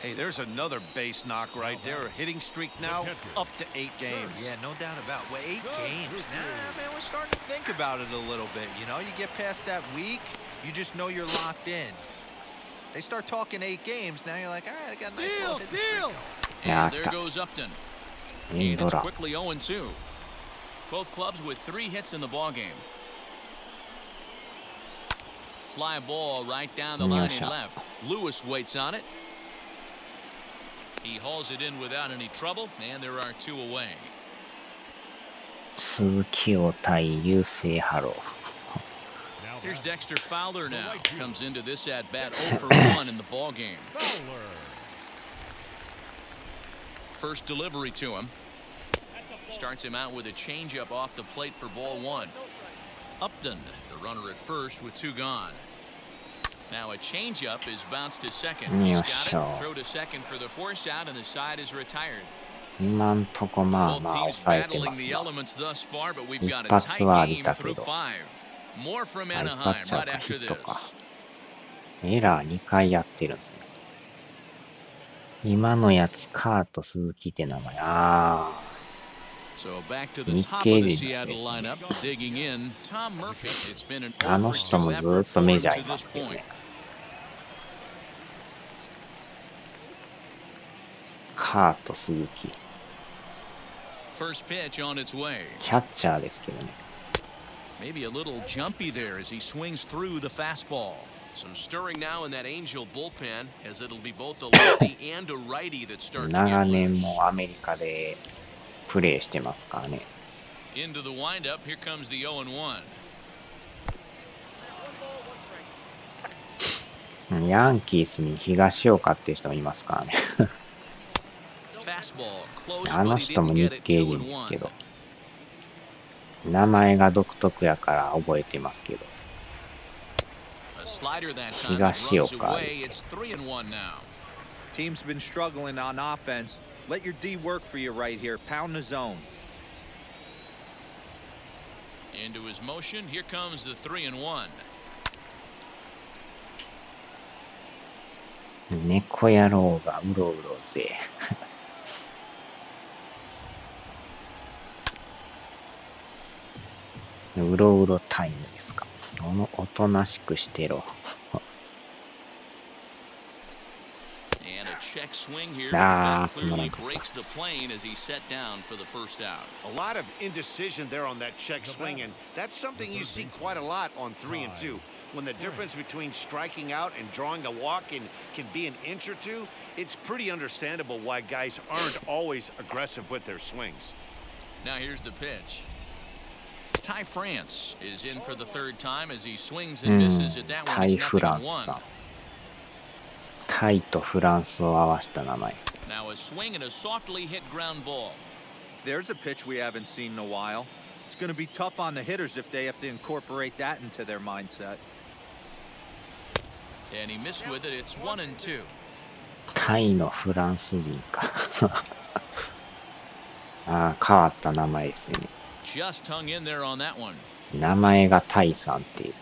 Hey, there's another base knock right there. A hitting streak now up to 8 games. Yeah, no doubt about it. Well, 8 games. Nah, man, we're starting to think about it a little bit. You know, you get past that week, you just know you're locked in. They start talking 8 games, now you're like, all right, I got a nice little hitting streak going. いやー、 And 来 there た。 goes Upton. エン And ド it's ラ。 quickly 0-2. Both clubs with 3 hits in the ball game. Fly ball right down the line and left. Lewis waits on it. He hauls it in without any trouble, and there are 2 away. 鈴木を対優勢ハロー。 Here's Dexter Fowler now. Comes into this at bat 0 for 1 in the ball game. First delivery to him. Starts him out with a changeup off the plate for ball 1. Upton, the runner at first with 2 gone. Now a changeup is bounced to second. He's got it. Throw to second for the force out, and the side is retired. 今んとこまあ Both まあ teams 抑えて battling ます the が。 elements thus far, but we've got a 一発は tight 浴び game たけ through ど。 5. More from 一 Anaheim 発者 right かヒ after ットか。 this. エラー2回やってるんですね。今のやつカート鈴木って名前。ああ。 So back to the Nick top of Gage the ですね。 Seattle lineup, digging in Tom Murphy. It's been an あ 0 の for 人も 2 ず effort っと for メ him ジャーい to ま this すけど point. ね。カート鈴木。 First pitch on its way. キャッチャーですけどね。 Maybe a little jumpy there as he swings through the fastball. Some stirring now in that Angel bullpen, as it'll be both a lefty and a righty that start to 長 get 年 loose. もアメリカでプレーしてますからね。 Into the windup, here comes the 0-1. ヤンキースに東岡っていう人もいますからね。 Fastball close, あの but he 人も didn't 日 get it 系 2 人 and ですけ 1. ど。名前が独特やから覚えてますけど。 A slider that time that runs Higashioka. away. It's 3 and 1 now. Team's been struggling on offense. Let your D work for you right here. Pound the zone. Into his motion, here comes the 3 and 1. 猫野郎がうろうろぜ。うろうろタイムですか。おとなしくしてろ。 And a check swing here. Ah, That clearly come on. breaks the plane as he set down for the first out. A lot of indecision there on that check swing, and that's something you see quite a lot on 3 and 2. When the difference between striking out and drawing a walk can be an inch or two, it's pretty understandable why guys aren't always aggressive with their swings. Now here's the pitch. Ty France is in for the 3rd time as he swings and misses at that タ one. イ It's フ nothing ラ and ンスさん。 1. タイとフランスを合わせた名前。 Now a swing and a softly hit ground ball. There's a pitch we haven't seen in a while. It's going to be tough on the hitters if they have to incorporate that into their mindset. And he missed with it. It's 1 and 2. タイのフランス人か。ああ、変わった名前ですね。 Just hung in there on that one. 名前がタイさんっていう。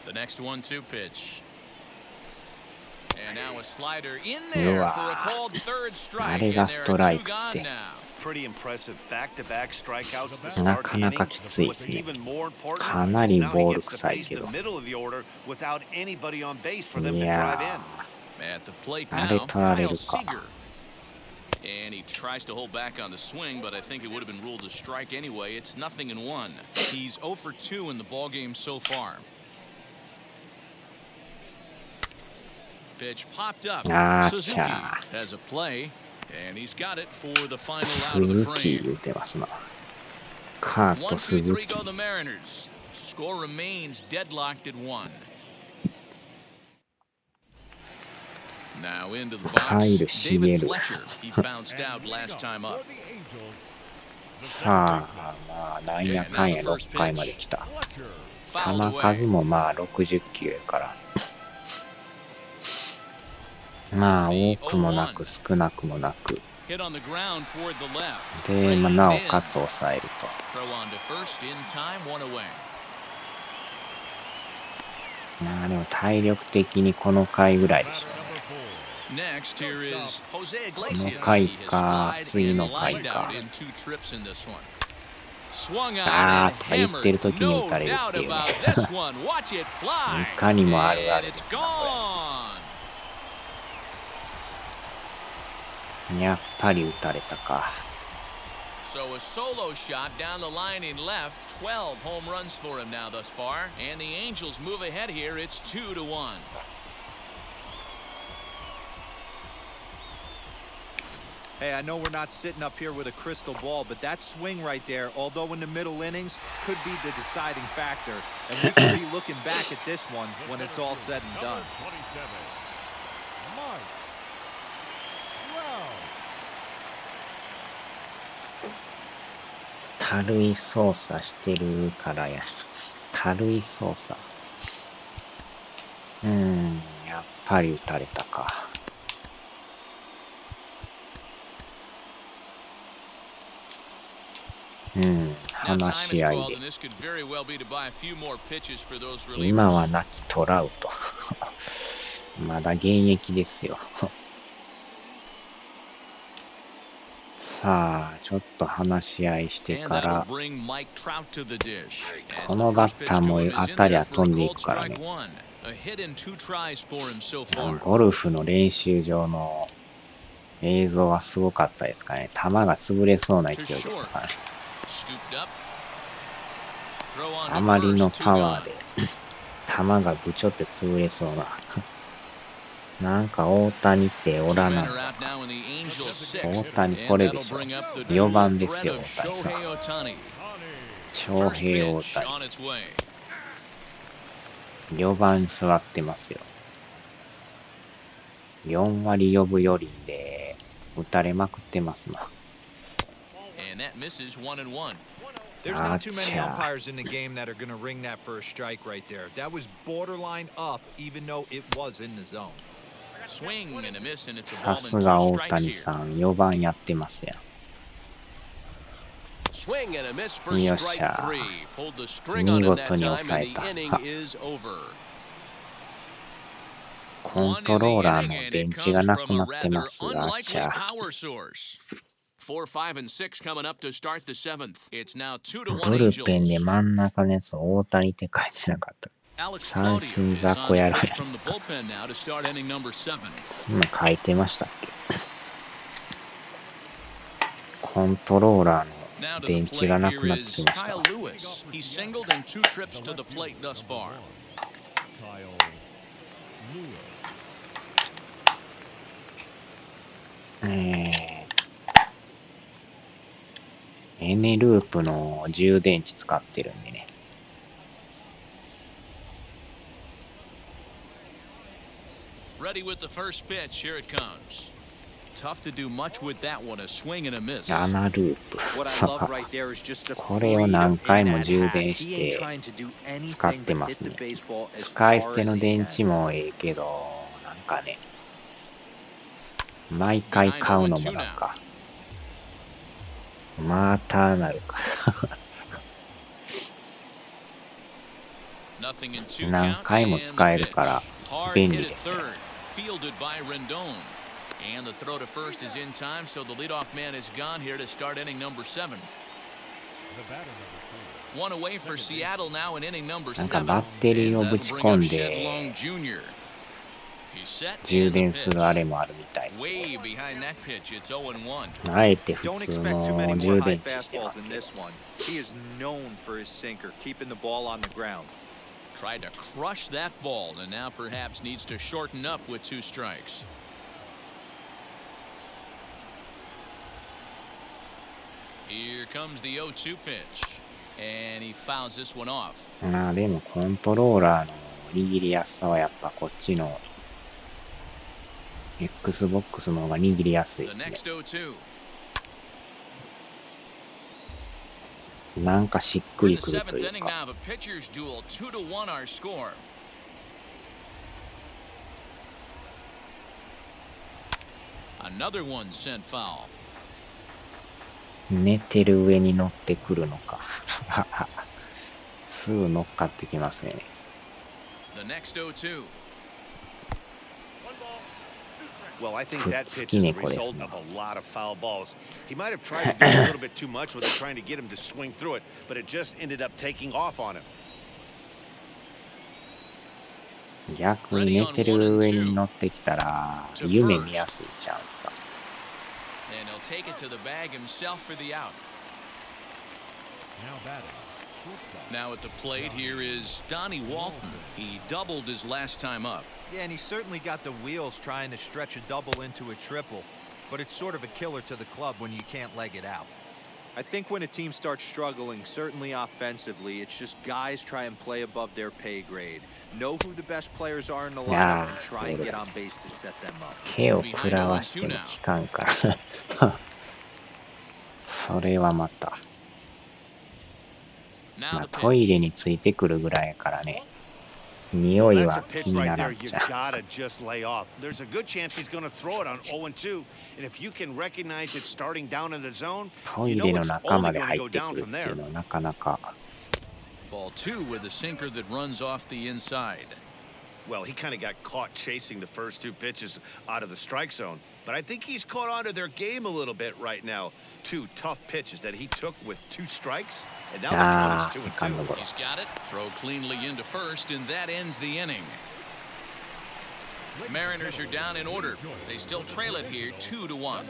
The next 1-2 pitch. And now a slider in there for a called 3rd strike. And there are 2 gone now. Pretty impressive back-to-back strikeouts to な start か the な inning. かきついで What's すね。 even more important かな is り now ボ he ール gets to 臭い face け the ど。 middle of the order without anybody on base for them い to や drive in. At the plate あれ now, 取られ Kyle るか。 Seager. And he tries to hold back on the swing, but I think it would have been ruled a strike anyway. It's 0 and 1. He's 0 for 2 in the ballgame so far. Pitch popped up. Suzuki has a play, and he's got it for the final out of the 鈴木 frame. 言うてますな。カート鈴 1-2-3 木。 go the Mariners. Score remains deadlocked at 1. Now into the box, David Fletcher. He bounced out last time up. さあ、まあ、なんやかんや6回まで来た。 Fouled 球数 away. もまあ60球やから。まあ、多くもなく少なくもなく。 Hit on the ground toward the left. で、まあ、なお Reined か in. つ抑えると。 Throw on to first in time, 1 away. まあ、でも体力的にこの回ぐらいでしょうね。 Next, here is Jose この Iglesias. 回 He has か、 flied 次 and の回 lined か。 out in 2 trips in this one. Swung あ on ー and とか言ってる hammered. 時に No 打たれるっ doubt ていうね。 about this one. Watch it fly. いかにもあるあ And るで it's すな、こ gone. やっぱり打たれたか。So a solo shot down the line in left. 12 home runs for him now thus far. And the Angels move ahead here. It's 2-1. Hey, I know we're not sitting up here with a crystal ball, but that swing right there, although in the middle innings, could be the deciding factor. And we could be looking back at this one when it's all said and done. Number 27. Mike. Wow. 軽い操作してるからや。軽い操作。やっぱり打たれたか。話し合いで。今は亡きトラウト。まだ現役ですよ。さあ、ちょっと話し合いしてから、このバッターも当たりゃ飛んでいくからね。ゴルフの練習場の映像はすごかったですかね。球が潰れそうな勢いでしたからね。あまりのパワーで球がぶちょって潰れそうな。なんか大谷っておらない。大谷これでしょ。4番ですよ、大谷さん。翔平大谷。4番座ってますよ。4割4分4厘で打たれまくってますな。There's not too many umpires in the game that are going to ring that for a strike right there. That was borderline up, even though it was in the zone. さすが大谷さん、4番やってますやん。よっしゃ。見事に抑えた。コントローラーの電池がなくなってますが、じゃあ。4, 5, and 6 coming up to start the 7th. It's now 2-1 ブルペンで真ん中のやつ大谷って書いてなかった。三振雑魚やろや。そんな書いてましたっけ。コントローラーの電池がなくなってきました。エネループの充電池使ってるんでね。Ready with the first pitch. Here it comes. Tough to do much with that one. A swing and a miss. アナループ。これを何回も充電して使ってますね。使い捨ての電池もええけど、なんかね、毎回買うのもなんか。またなるか。何回も使えるから便利ですよ。And the throw to first is in time, so the leadoff man is gone here to start inning number 7. One away for Seattle now in inning number 7. なんかバッテリーをぶち込んで充電するあれもあるみたいです。あえて普通の充電池してますけど。Tried to crush that ball and now perhaps needs to shorten up with 2 strikes. Here comes the 0-2 pitch, and he fouls this one off. でもコントローラーの握りやすさはやっぱこっちの Xbox の方が握りやすいですね。なんかしっくりくるというか。Another one sent foul. 寝てる上に乗ってくるのか。すぐ乗っかってきますね。The next 0-2. Well, I think that pitch is the result of a lot of foul balls. He might have tried to do a little bit too much with it, trying to get him to swing through it, but it just ended up taking off on him. 逆に寝てる上に乗ってきたら夢見やすいちゃうんですか。And he'll take it to the bag himself for the out. Now batting. Shortstop. Now at the plate here is Donnie Walton. He doubled his last time up. Yeah, and he certainly got the wheels trying to stretch a double into a triple, but it's sort of a killer to the club when you can't leg it out. I think when a team starts struggling, certainly offensively, it's just guys try and play above their pay grade. Know who the best players are in the lineup and try and get on base to set them up. 手を食らわしても効かんからそれはまた。まあ、トイレについてくるぐらいやからね。匂いは気にならんじゃん。There's a good chance he's going to throw it on 0-2, and if you can recognize it starting down in the zone, トイレの中まで入ってくるっていうのはなかなか。Ball 2 with a sinker that runs off the inside. Well, he kind of got caught chasing the first two pitches out of the strike zone, but I think he's caught on to their game a little bit right now. Two tough pitches that he took with 2 strikes, and now the count is 2-2. He's got it. Throw cleanly into first, and that ends the inning. Mariners are down in order. They still trail it here 2-1.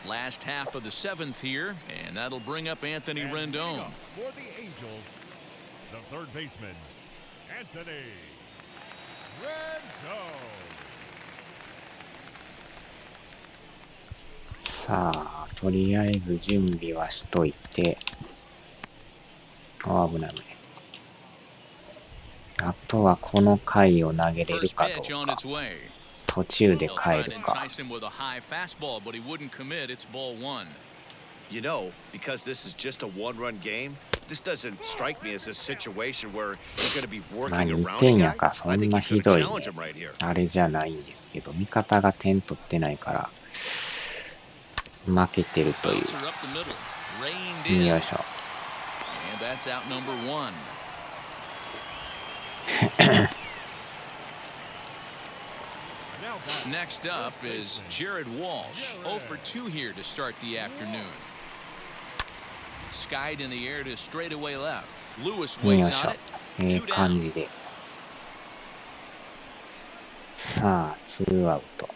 Last half of the 7th here, and that'll bring up Anthony Rendon. For the Angels, the third baseman, Anthony Rendon. さあ、とりあえず準備はしといて。あ、危ない危ない。あとはこの回を投げれるかどうか。途中で帰るか。You know, because this is just a one-run game, this doesn't strike me as a situation where he's going to be working around the guy. I think he's going to challenge him right here. あれじゃないんですけど、味方が点取ってないから負けてるという。よいしょ。Next up is Jared Walsh, 0 for 2 here to start the afternoon. Skied in the air to straightaway left. Lewis waits on it. 感じで。さあ、2アウト。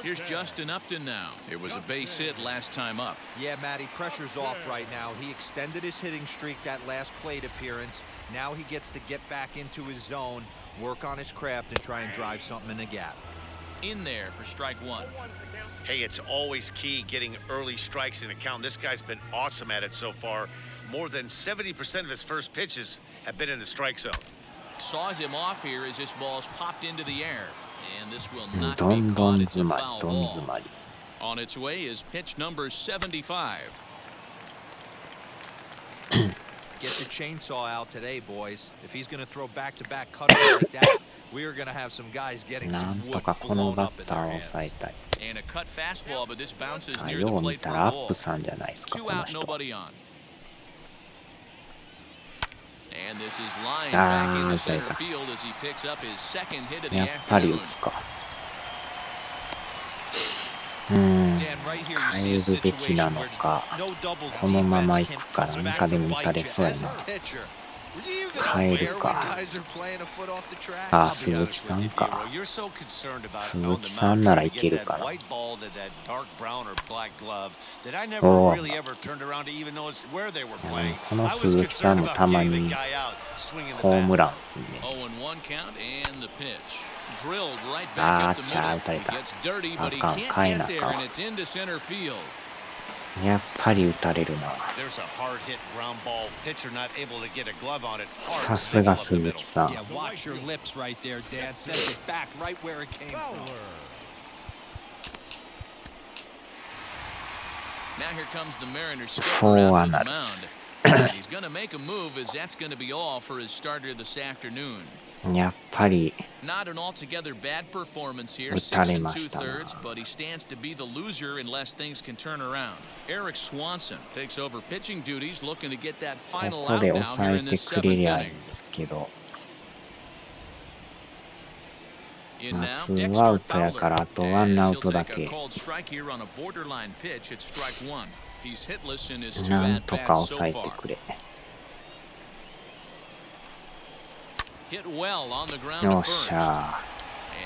Here's Justin Upton now. It was a base hit last time up. Yeah, Matty, pressure's off right now. He extended his hitting streak that last plate appearance. Now he gets to get back into his zone, work on his craft, and try and drive something in the gap. In there for strike 1. Hey, it's always key getting early strikes in a count. This guy's been awesome at it so far. More than 70% of his first pitches have been in the strike zone. Saws him off here as this ball's popped into the air. And this will not be caught. It's a foul ball. On its way is pitch number 75. Get the chainsaw out today, boys. If he's going to throw back-to-back cutters like that, we are going to have some guys getting some wood blown up in their hands. And a cut fastball, but this bounces near the plate for a ball. 2 out, nobody on. And this is lined back into center field as he picks up his second hit of the afternoon. 変えるべきなのか、そのまま行くかなんかでも打たれそうやな。変えるか。あ、鈴木さんか。鈴木さんならいけるかな。おお。この鈴木さんもたまにホームラン打つんで。あーちゃー打たれた。あかん、変えなあかん。やっぱり打たれるな。さすが鈴木さん。4アナルス。やっぱり打たれましたな。ここで抑えてくれりゃいいんですけど。まあ、2アウトやからあと1アウトだけ。なんとか抑えてくれ。Hit well on the ground よ to っし first. ゃ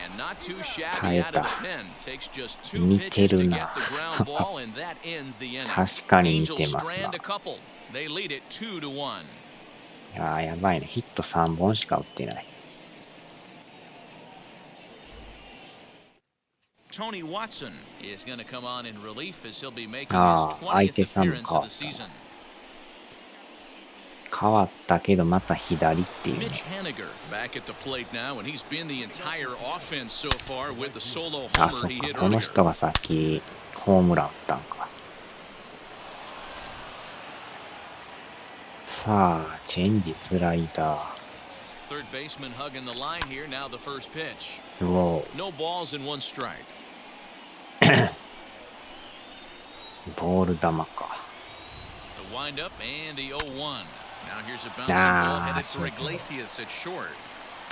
And not too shabby 耐え out of た the pen. Takes just 似 2て pitches る to な get the ground ball, and that ends the inning. 確かに似 Angels てますな strand a couple. They lead it 2-1. いやーやばいねヒット3本しか打ってない Tony Watson is going to come on in relief as he'll be making his ああ相 20th 手さんも appearance 変わ of っ the た season. 変わったけどまた左っていうね Mitch Haniger back at the plate now, and he's been the entire offense so far with the solo あそ homer っ he か hit この earlier. 人がさっきホームラン打ったんかさあチェンジスライダ Third baseman hugging the line here. Now the first pitch. ーうお No balls and one strike. ボール球か The windup and the 0-1. Now here's a bouncing ball Ah, headed for super. Iglesias at short.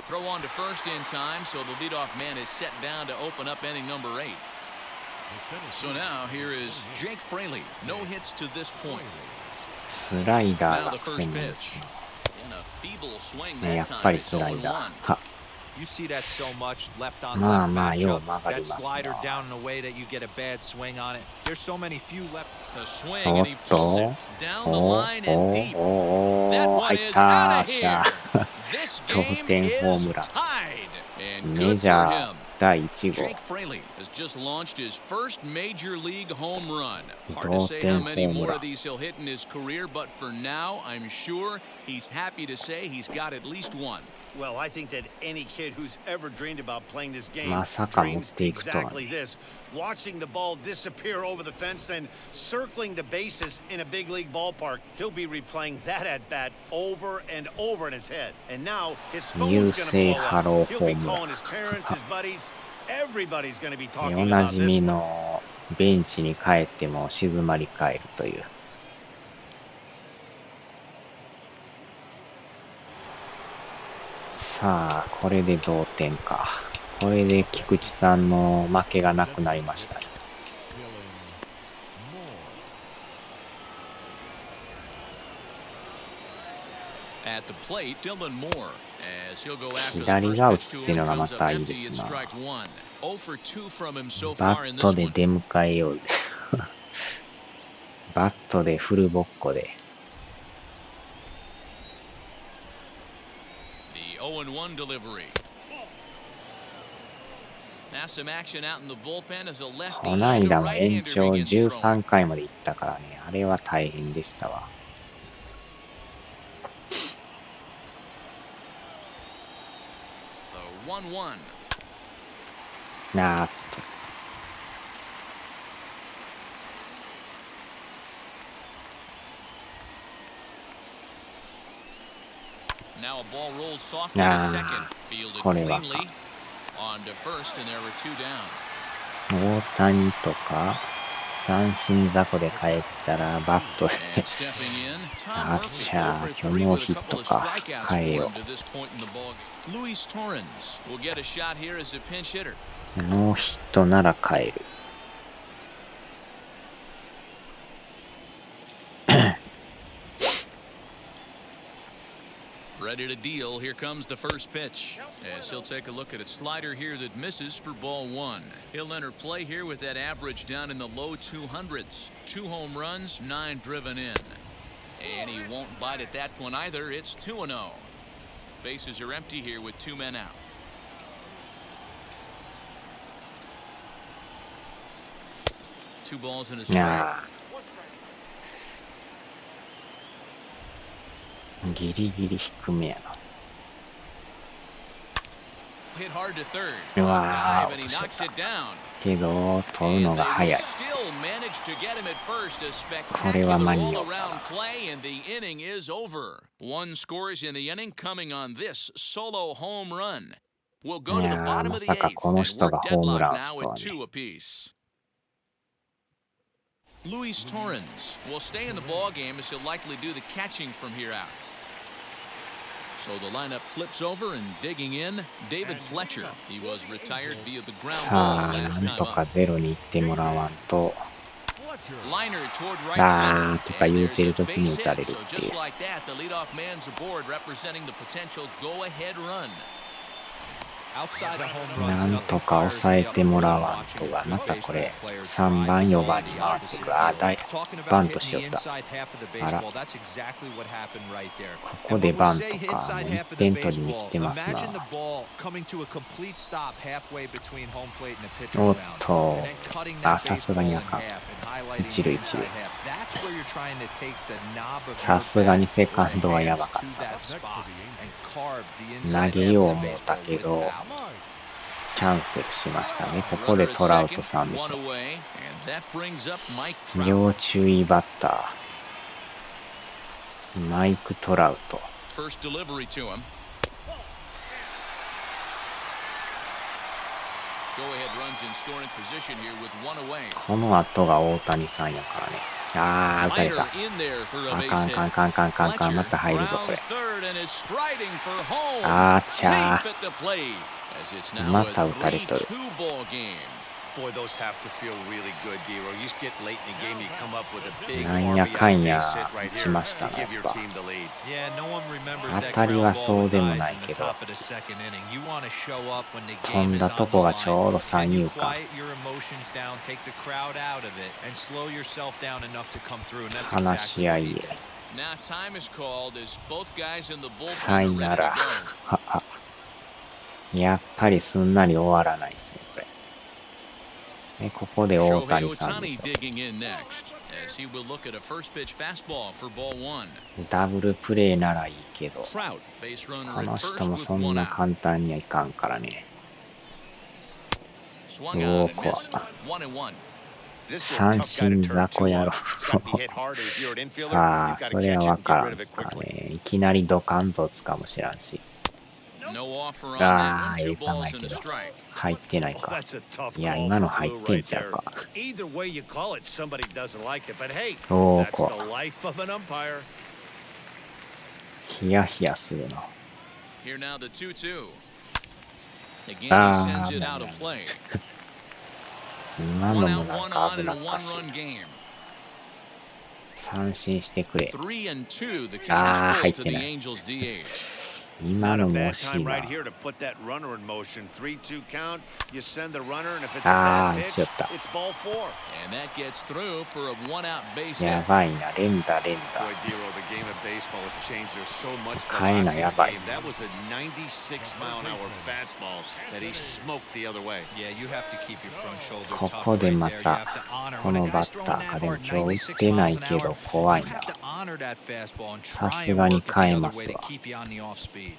Throw on to first in time, so the leadoff man is set down to open up inning number 8. So now here is Jake Fraley. No hits to this point. スライダー Now が the 癖 first になる pitch. In a feeble swing ねや that っぱ time. り It's スライ 0-1. ダーは You see that so much left on まあ left まあよう matchup. 曲がり That ます slider な down in a way that you get a bad swing on it. There's so many few left. The swing お and っ he と pulls it down the お line お and deep. お That お one 入っ is た out ー of しゃ here. This 同 game 点ホー is ムラン tied. And メ good ジ for ャ him. ー第1号 Jake Fraley has just launched his first major league home run. Hard to 同 say 点 how ホ many ーム more ラ of ン these he'll hit in his career, but for now, I'm sure he's happy to say he's got at least one. Well, I think that any kid who's ever dreamed about playing this game まさか持っ dreams ていくとは exactly this. Watching the ball disappear over the fence, then circling the bases in a big league ballpark. He'll be replaying that at bat over and over in his head. And now his phone's going to blow up. He'll be calling his parents, his buddies. Everybody's going to be で talking おな about じ this み one. のベンチに帰っても静まり返るというさあこれで同点かこれで菊池さんの負けがなくなりましたね At the plate, Dylan Moore, as he'll go after the 左 first が打 pitch つ to っていう him, のが comes ま up たいい empty で in すな strike one. 0 for 2 from him so バ far in ット this で one. 出迎えようバットでフルボッコで The 0-1 delivery. Now some action out in the bullpen as a lefty この and a 間も延 right-hander 長 begins throwing. 13回まで行ったからねあれは大変でしたわ The 1-1. なーっ Now a ball rolled softly to Nah, second. Fielded これは cleanly. On to first, and there were two down. 大谷とか三振雑魚で帰ったらバットで And stepping in, Tom あっ Murphy し 0 ゃ for ー 3 ノー with ヒ a ッ couple ト of か strikeouts 変え for よ him to this point in the ballgame. Luis Torrens will get a shot here as a pinch hitter. うノーヒットなら変える Ready to deal. Here comes the first pitch. As he'll take a look at a slider here that misses for ball one. He'll enter play here with that average down in the low 200s. 2 home runs, 9 driven in. And he won't bite at that one either. It's 2-0. Bases are empty here with 2 men out. Two balls and a い strike. やーギリギリ低めや Hit hard to third. Wow. Dive and he knocks it down. なけど取る And の they が will 早い still manage to get him at first. A これは spectacular 間に合った all-around play, and the inning is over. 1 scores in the inning, coming on this solo home run. We'll go to the いやー bottom ま of the さか eighth, この and 人 we're がホームラン deadlocked 打つ now とは at ね 2 apiece. Luis Torrens will stay in the ball game as he'll likely do the catching from here out. So the lineup flips over and digging in, David Fletcher. He was retired via the ground さ ball あ last なん time とか up. ゼロに行ってもらわんと Liner toward right あー center. とか And 言う there's て a る時に base 打たれ hit. る So っていう just like that, the leadoff man's aboard representing the potential go-ahead run. Outside of home runs, なんとか抑えてもらわんとがまたこれ3番4番に回ってくる。あーバントしよった。あらここでバントか。もう1点取りに来てますな。おっとあ、さすがにあかん。一塁一塁。さすがにセカンドはやばかった。投げよう思ったけどキャンセルしましたね。ここでトラウトさんでしょ。要注意バッターマイク・トラウト。この後が大谷さんやからね。あー、打たれた。あかんかんかんかんかんかん。また入るぞこれ。あーちゃー。また打たれとる。Boy, those have to feel really good, Dero. You get late in the game, you come up with a big なんやか RBI んや base hit right し here ましたね to やっ give your ぱ。 team the lead. Yeah, no one remembers 当 that たり ground は ball そう with でも eyes ない in the けど top of the second inning. You want to show up when the 飛 game ん is だ on と the こが line. ちょうど Can 三 you 遊間。 quiet your emotions down, take the crowd out of it, and slow yourself down enough to come through? And that's 話し exactly 合 what い he へ。 did. Now time is called as both guys in the bullpen さ are い ready な to ら go. やっぱりすんなり終わらないですねこれ。ここで大 Shohei 谷さんでし Ohtani digging in next as he will look at a first pitch fastball for ball one. ょ。ダブルプレーならいいけど Trout, base こ runner at の人 first も with そん one な out. 簡単にはいかんからね。 Swung お out ー and 怖 missed. 1 and 1. This is a 三 tough guy to 振 turn 雑魚 two 野 on. 郎 It's got to be hit hard, and if you're an infielder, さ you've あ got そ to れ catch は it わ and か get ら rid ん of it すか quickly. ね。いきなりドカンと打つかもしらんし。 No offer on that あ one. あ Two ええ球 balls や and け a ど strike. 入ってない Oh, か。 that's a tough いや call 今の for 入っ Blue てん right ちゃう there. か。 Either way you call it, somebody doesn't like it. But hey, おー that's 怖 the life of an umpire. ヒヤヒヤするな。 Here now the 2-2. Again, he Ah, sends it man, out of man. play. 今の One も out, なん one か on 危 in な a っかしい。 one-run game. 三振してくれ。 3 and 2. The count is Ah, full 入っ to て the ない。 Angels DH. 今 Not の a も bad 惜しい time な。 right here to put that runner in motion. 3-2 count. You send the runner, and if it's a Ah, bad 打ちよ pitch, った。 it's ball four. And that gets through for a one-out base や hit. ばいな。連打連打。 Boy, Dero, the game of baseball has changed. There's so much 変えな velocity in や the ばい game. っす。 That was a 96 mile an hour fastball that he smoked the other way. Yeah, you have to keep your front shoulder こ tough こで right ま there. You た have to honor こ when a のバ guy's ッタ throwing ー that かでも hard, 今日打っ 96 てない miles an け hour. ど怖い You な。 have to honor that fastball and さ try す and がに work it the 変え other ます way to わ。 keep you on the off speed.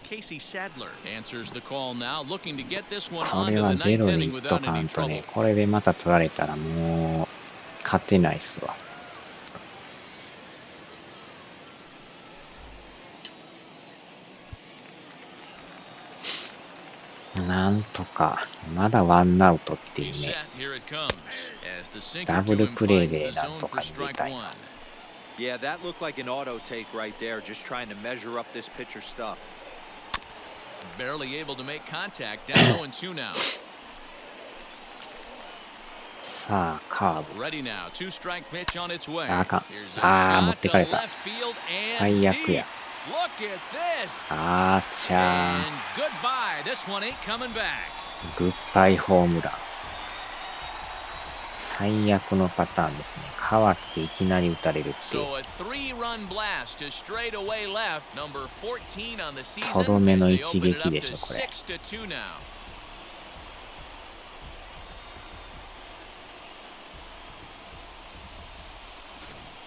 Casey Sadler answers the call now, looking to get this one こ on れ to は the ゼ ninth ロで inning いっと without か any んとね。 trouble. これでまた取られたらもう勝てないっすわ。なんとかまだワンアウトっていう He's ね。 set. Here it comes as the sinker ダブ to ル him プレー finds で the なん zone と for か入れ strike たい one. な。 Yeah, that looked like an auto take right there, just trying to measure up this pitcher's stuff. Barely able to make contact. Down 0-2 now. さあカーブ。 Ready now. Two-strike pitch on its way. あかん。 Here's a ああ持っ shot て to かれた。 left field and 最悪 deep. や。 Look at this. あーちゃ And goodbye. This one ain't coming back. ーグッバイホームラン。最悪のパターンですね。変わっていきなり打たれるっていう。 So a 3-run blast to straightaway left. Number 14 on the season. とどめの As they 一 open it 撃 up で to しょこれ。 6-2 now.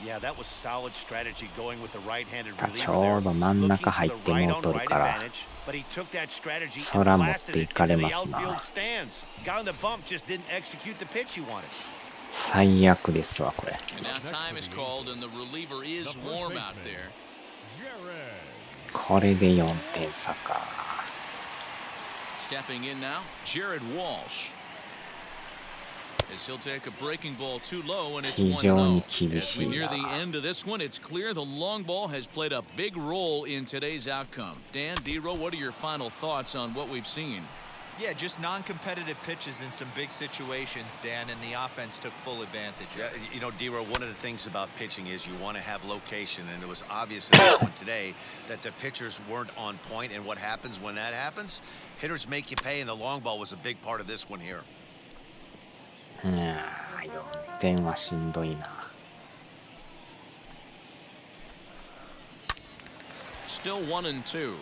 Yeah, that was solid strategy going with the right-handed ち reliever ょ there. うど真ん Looking 中 for 入 the っても right う on とる right から advantage, but he took that strategy そら and 持っ blasted てい it かれ into ま the すな。 outfield stands. Guy on the bump just didn't execute the pitch he wanted. 最悪ですわこれ。 And now time is called and the reliever is warm out there. Jared. これで4点差か。 Stepping in now, Jared Walsh. As he'll take a breaking ball too low and it's 非常に 1-0. 厳 As し we い near な。 the end of this one, it's clear the long ball has played a big role in today's outcome. Dan, D-Row, what are your final thoughts on what we've seen? Yeah, just non-competitive pitches in some big situations, Dan, and the offense took full advantage. Yeah, you know, D-Row, one of the things about pitching is you want to have location, and it was obvious in this one today that the pitchers weren't on point, and what happens when that happens? Hitters make you pay, and the long ball was a big part of this one here. 4点はしんどいな。Still 1-2.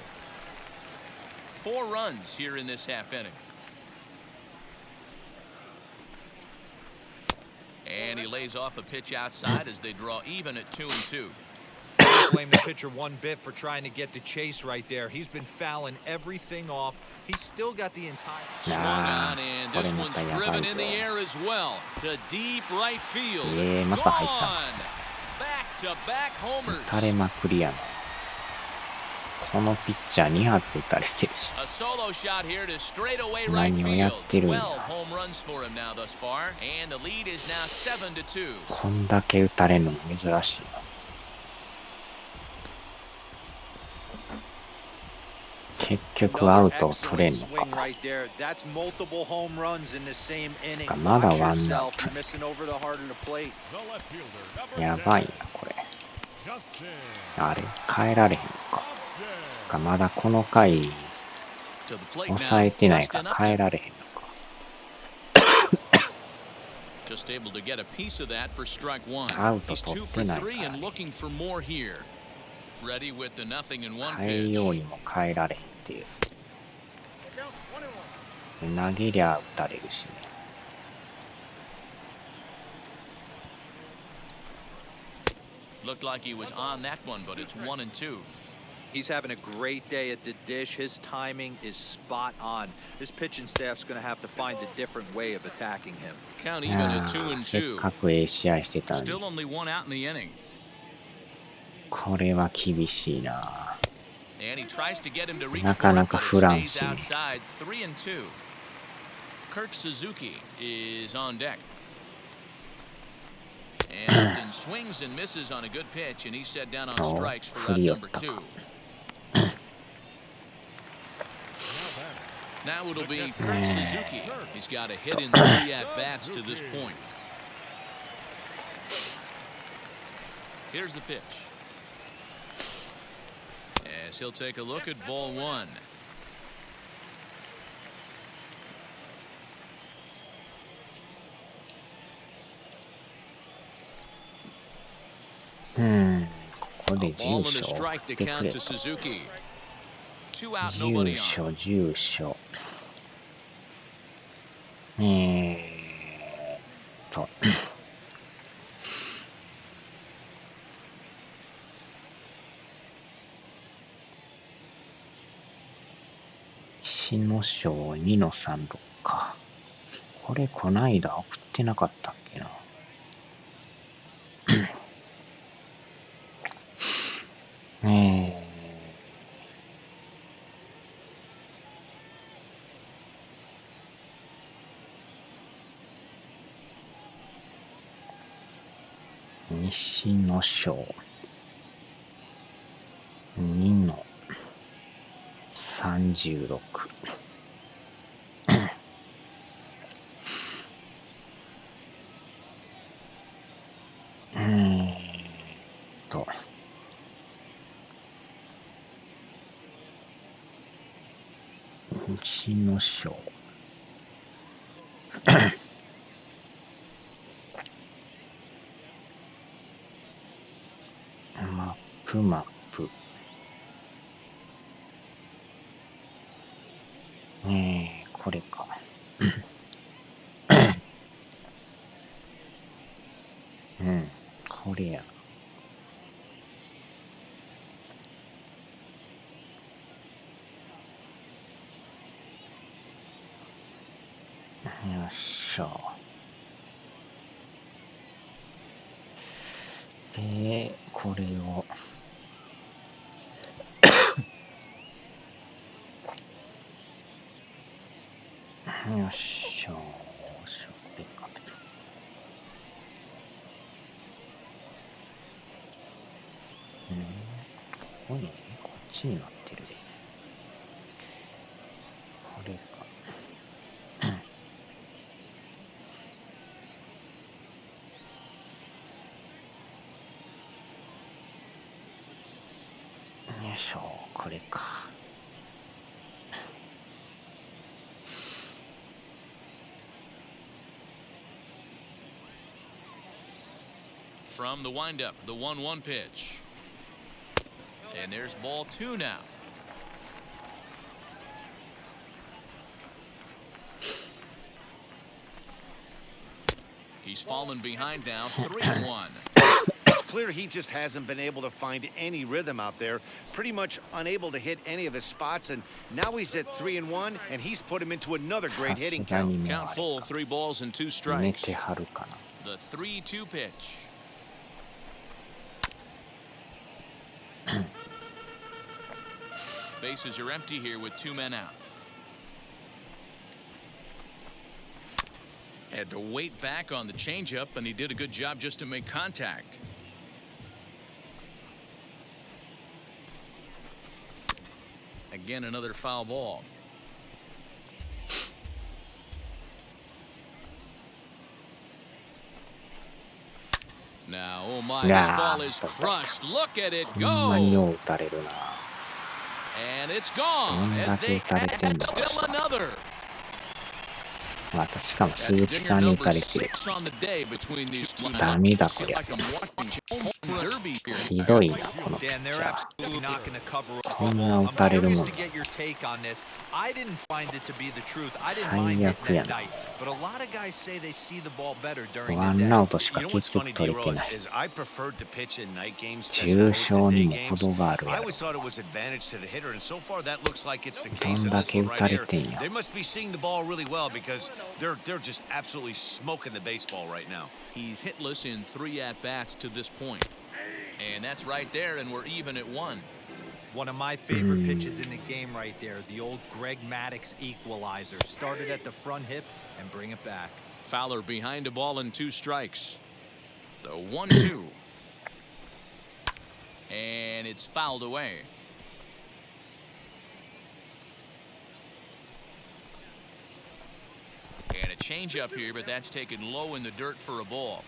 4 runs here in this half inning. And he lays off a pitch outside as they draw even at 2-2. Don't blame the pitcher one bit for trying to get the chase right there. He's been fouling everything off. He's still got the entire... Swung on, and this one's driven in the air as well to deep right field. Gone! Back-to-back homers. 打たれまくりやな。このピッチャー2発打たれてるし。 A solo shot here to straightaway right 何をやっ field. てるん 12 だ。 home runs for him now thus far, and the lead is now 7-2. こんだけ打たれるのも珍しいな。結局アウトを取れんのか。まだワンアウト。やばいなこれ。あれ変えられへんのか。まだこの回抑えてないから変えられへんのか。Just able to get a piece of that for strike one. アウト He's 取 2 っ for てないか 3 ら and ね。 looking for more here. Ready with the 0-1変えよう pitch. にも変えられへんっていう。投げりゃ打たれるしね。Looked like he was on that one, but it's 1-2. He's having a great day at the dish. His timing is spot on. His pitching staff's going to have to find a different way of attacking him. Count even at せっ 2-2. かく試合してたのに。 Still only 1 out in the inning. これは厳しいな。 And he tries to get him to reach な for か it, な but か it フラン stays スに。 outside. 3-2. Kurt Suzuki is on deck. And Upton swings and misses on a good pitch, and he's set down on strikes for out number 2. Now it'll be Kurt Suzuki. He's got a hit in 3 at-bats to this point. Here's the pitch. As he'll take a look at ball 1.ここで A 住 ball and 所 a を送 strike っ to てく count れ to と。 Suzuki. 2 out, nobody 住 on. 所、住所。と。石野省2-36か。これこないだ送ってなかったっけな。西野省2-36。西野省マップこれかこれや。よっしゃ。で、これをよっしゃ。これか。ここにこっちになってるで。これか。いしょ、これか。From the windup, the 1-1 pitch. And there's ball 2 now. He's fallen behind now, 3-1. It's clear he just hasn't been able to find any rhythm out there. Pretty much unable to hit any of his spots, and now he's at 3-1, and he's put him into another great hitting count. Count full, 3 balls and 2 strikes. The 3-2 pitch. Bases are empty here with 2 men out. Had to wait back on the changeup, and he did a good job just to make contact. Again, another foul ball. Now, oh my, this ball is crushed. Look at it go. And it's gone as they add still another. またしかも鈴木さんに打たれてる。ダメだこりゃ。ひどいなこのピッチャー。こんな打たれるもん。最悪やな。ワンアウトしか結局取れてない。重傷にも程があるやろ。どんだけ打たれてんや。They're just absolutely smoking the baseball right now. He's hitless in 3 at-bats to this point. And that's right there, and we're even at 1. One of my favorite pitches in the game right there, the old Greg Maddux equalizer. Started at the front hip and bring it back. Fowler behind a ball and 2 strikes. The 1-2. And it's fouled away. And a change up here, but that's taken low in the dirt for a ball.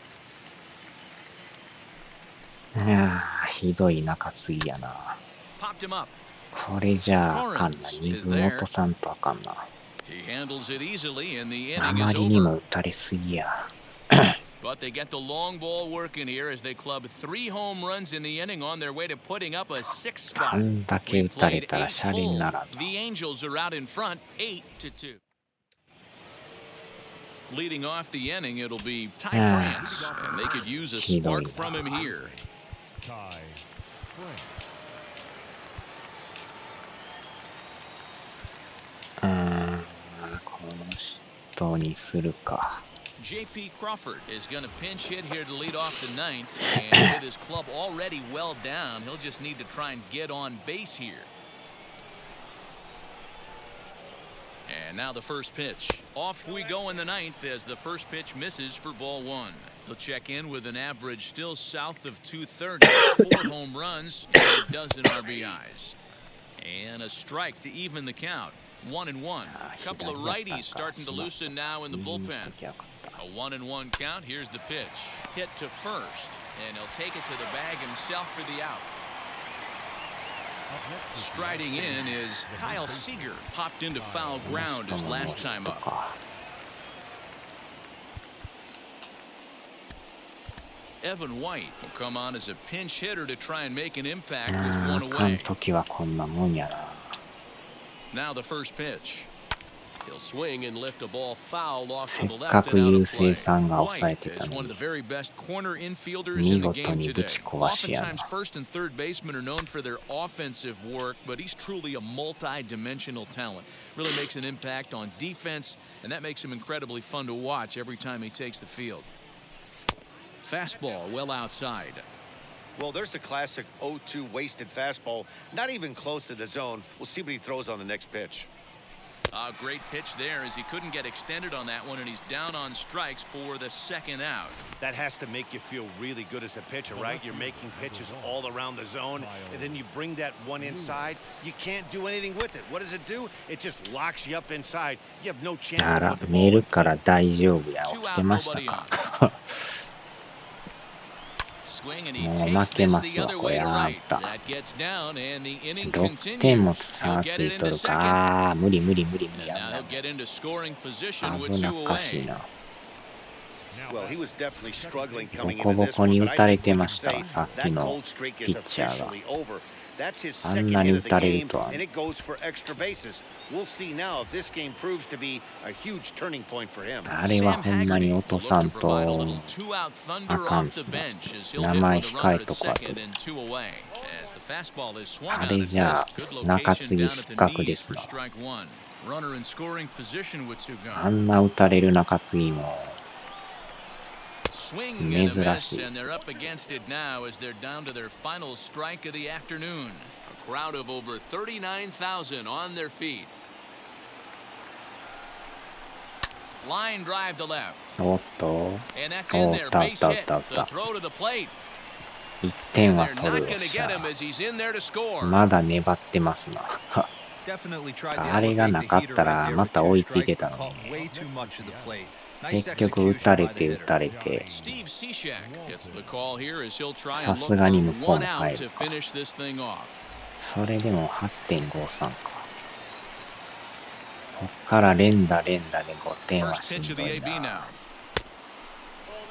いやー、ひどい中継ぎやな。これじゃああかんな。2分落とさんとあかんな。あまりにも打たれすぎや。But they get the long ball working here as they club 3 home runs in the inning on their way to putting up a 6th spot. あんだけ打たれたらシャレにならん。 The Angels are out in front, 8-2. Leading off the inning, it'll be Ty France, and they could use a spark from him here. Ty France. この人にするか。J.P. Crawford is going to pinch hit here to lead off the 9th, and with his club already well down, he'll just need to try and get on base here. And now the first pitch. Off we go in the 9th as the first pitch misses for ball 1. He'll check in with an average still south of 230, 4 home runs, and a dozen RBIs. And a strike to even the count. 1-1. A couple of righties starting to loosen now in the bullpen. A 1-1 count. Here's the pitch. Hit to first, and he'll take it to the bag himself for the out. Striding in is Kyle Seager. Popped into foul ground his last time up. Evan White will come on as a pinch hitter to try and make an impact with 1 away. Now the first pitch. He'll swing and lift a ball foul off to the left and out of play. White is one of the very best corner infielders in the game today. Oftentimes first and third basemen are known for their offensive work, but he's truly a multi-dimensional talent. Really makes an impact on defense, and that makes him incredibly fun to watch every time he takes the field. Fastball well outside. Well, there's the classic 0-2 wasted fastball. Not even close to the zone. We'll see what he throws on the next pitch. A great pitch there as he couldn't get extended on that one, and he's down on strikes for the second out. That has to make you feel really good as a pitcher, right? You're making pitches all around the zone, and then you bring that one inside. You can't do anything with it. What does it do? It just locks you up inside. You have no chance to put the ball. 寝るから大丈夫や。起きてましたか。もう負けますわ、これ。あんた。6点も差がついとるか。無理。危なっかしいな。ボコボコに打たれてましたわ、さっきのピッチャーが。あんなに打たれるとは。あれはほんまに落とさんとあかんっすね。名前控えとかと。あれじゃあ中継ぎ失格ですな。あんな打たれる中継ぎも珍しいです。They're up against it now as they're down to their final strike of the afternoon. A crowd of over 39,000 on their feet. Line drive to left. おっと。And that's in there. Base hit. The throw to the plate. 1点は取るよっしゃ。まだ粘ってますな。あれがなかったらまた追いついてたのに。結局打たれてさすがに向こうも入るか。それでも 8.53 か。こっから連打で5点はしんどいな。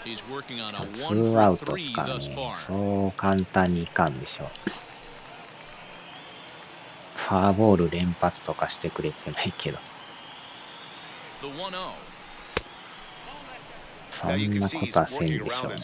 2アウトっすからね。そう簡単にいかんでしょ。フォアボール連発とかしてくれてないけど。そんなことはせんでしょうな。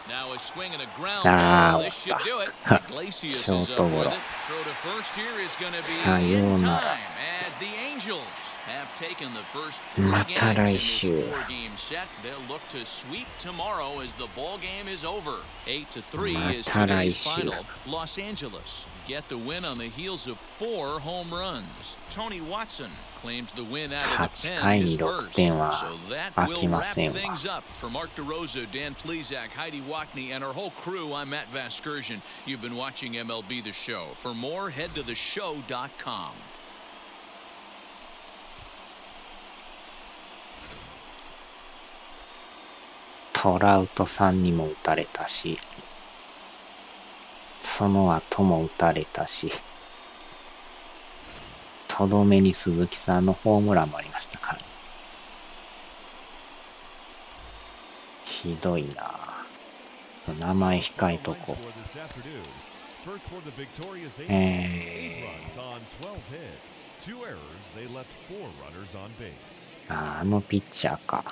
Now a swing and a ground ball. This should do it. Iglesias is up with it. Throw to first here is going to be in time as the Angels have taken the first 3 games in this 4-game set. They'll look to sweep tomorrow as the ball game is over. 8-3 is today's final. Los Angeles get the win on the heels of 4 home runs. Tony Watson claims the win out of the pen his first. So that will wrap things up. For Mark DeRosa, Dan Plesac, Heidi Wackney, and our whole crew, I'm Matt Vasgersian. You've been watching MLB The Show. For more, head to theshow.com. トラウトさんにも打たれたし、その後も打たれたし、とどめに鈴木さんのホームランもありましたから、ひどいな。名前控えとこう。あのピッチャーか。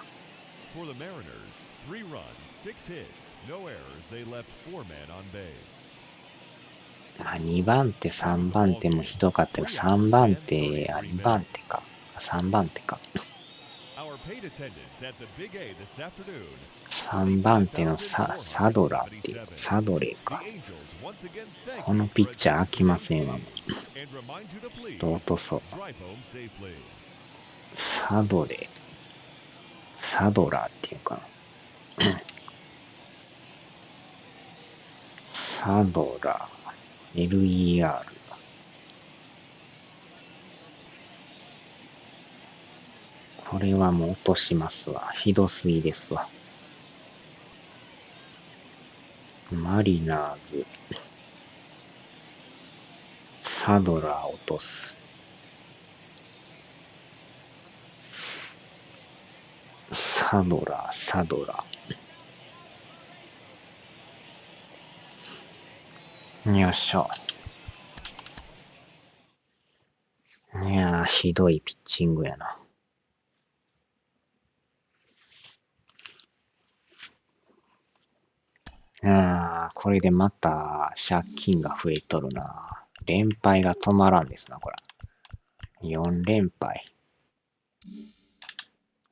2番手、3番手もひどかったけど、3番手、2番手か。3番手か。3番手のサドラっていう、サドレーか。このピッチャー飽きませんわ、もう。どう落とそう。サドラーっていうかな。サドラー、LER。これはもう落としますわ。ひどすぎですわ。マリナーズ。サドラー落とす。サドラー。よいしょ。いやー、ひどいピッチングやな。これでまた借金が増えとるな。連敗が止まらんですな、これ。4連敗。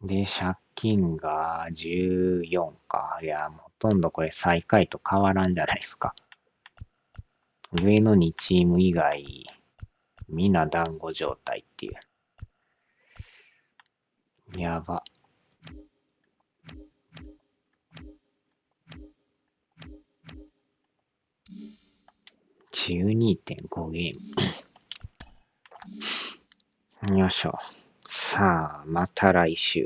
で、借金が14か。いや、ほとんどこれ最下位と変わらんじゃないですか。上の2チーム以外、みんな団子状態っていう。やば。12.5 ゲーム。よいしょ。さあ、また来週。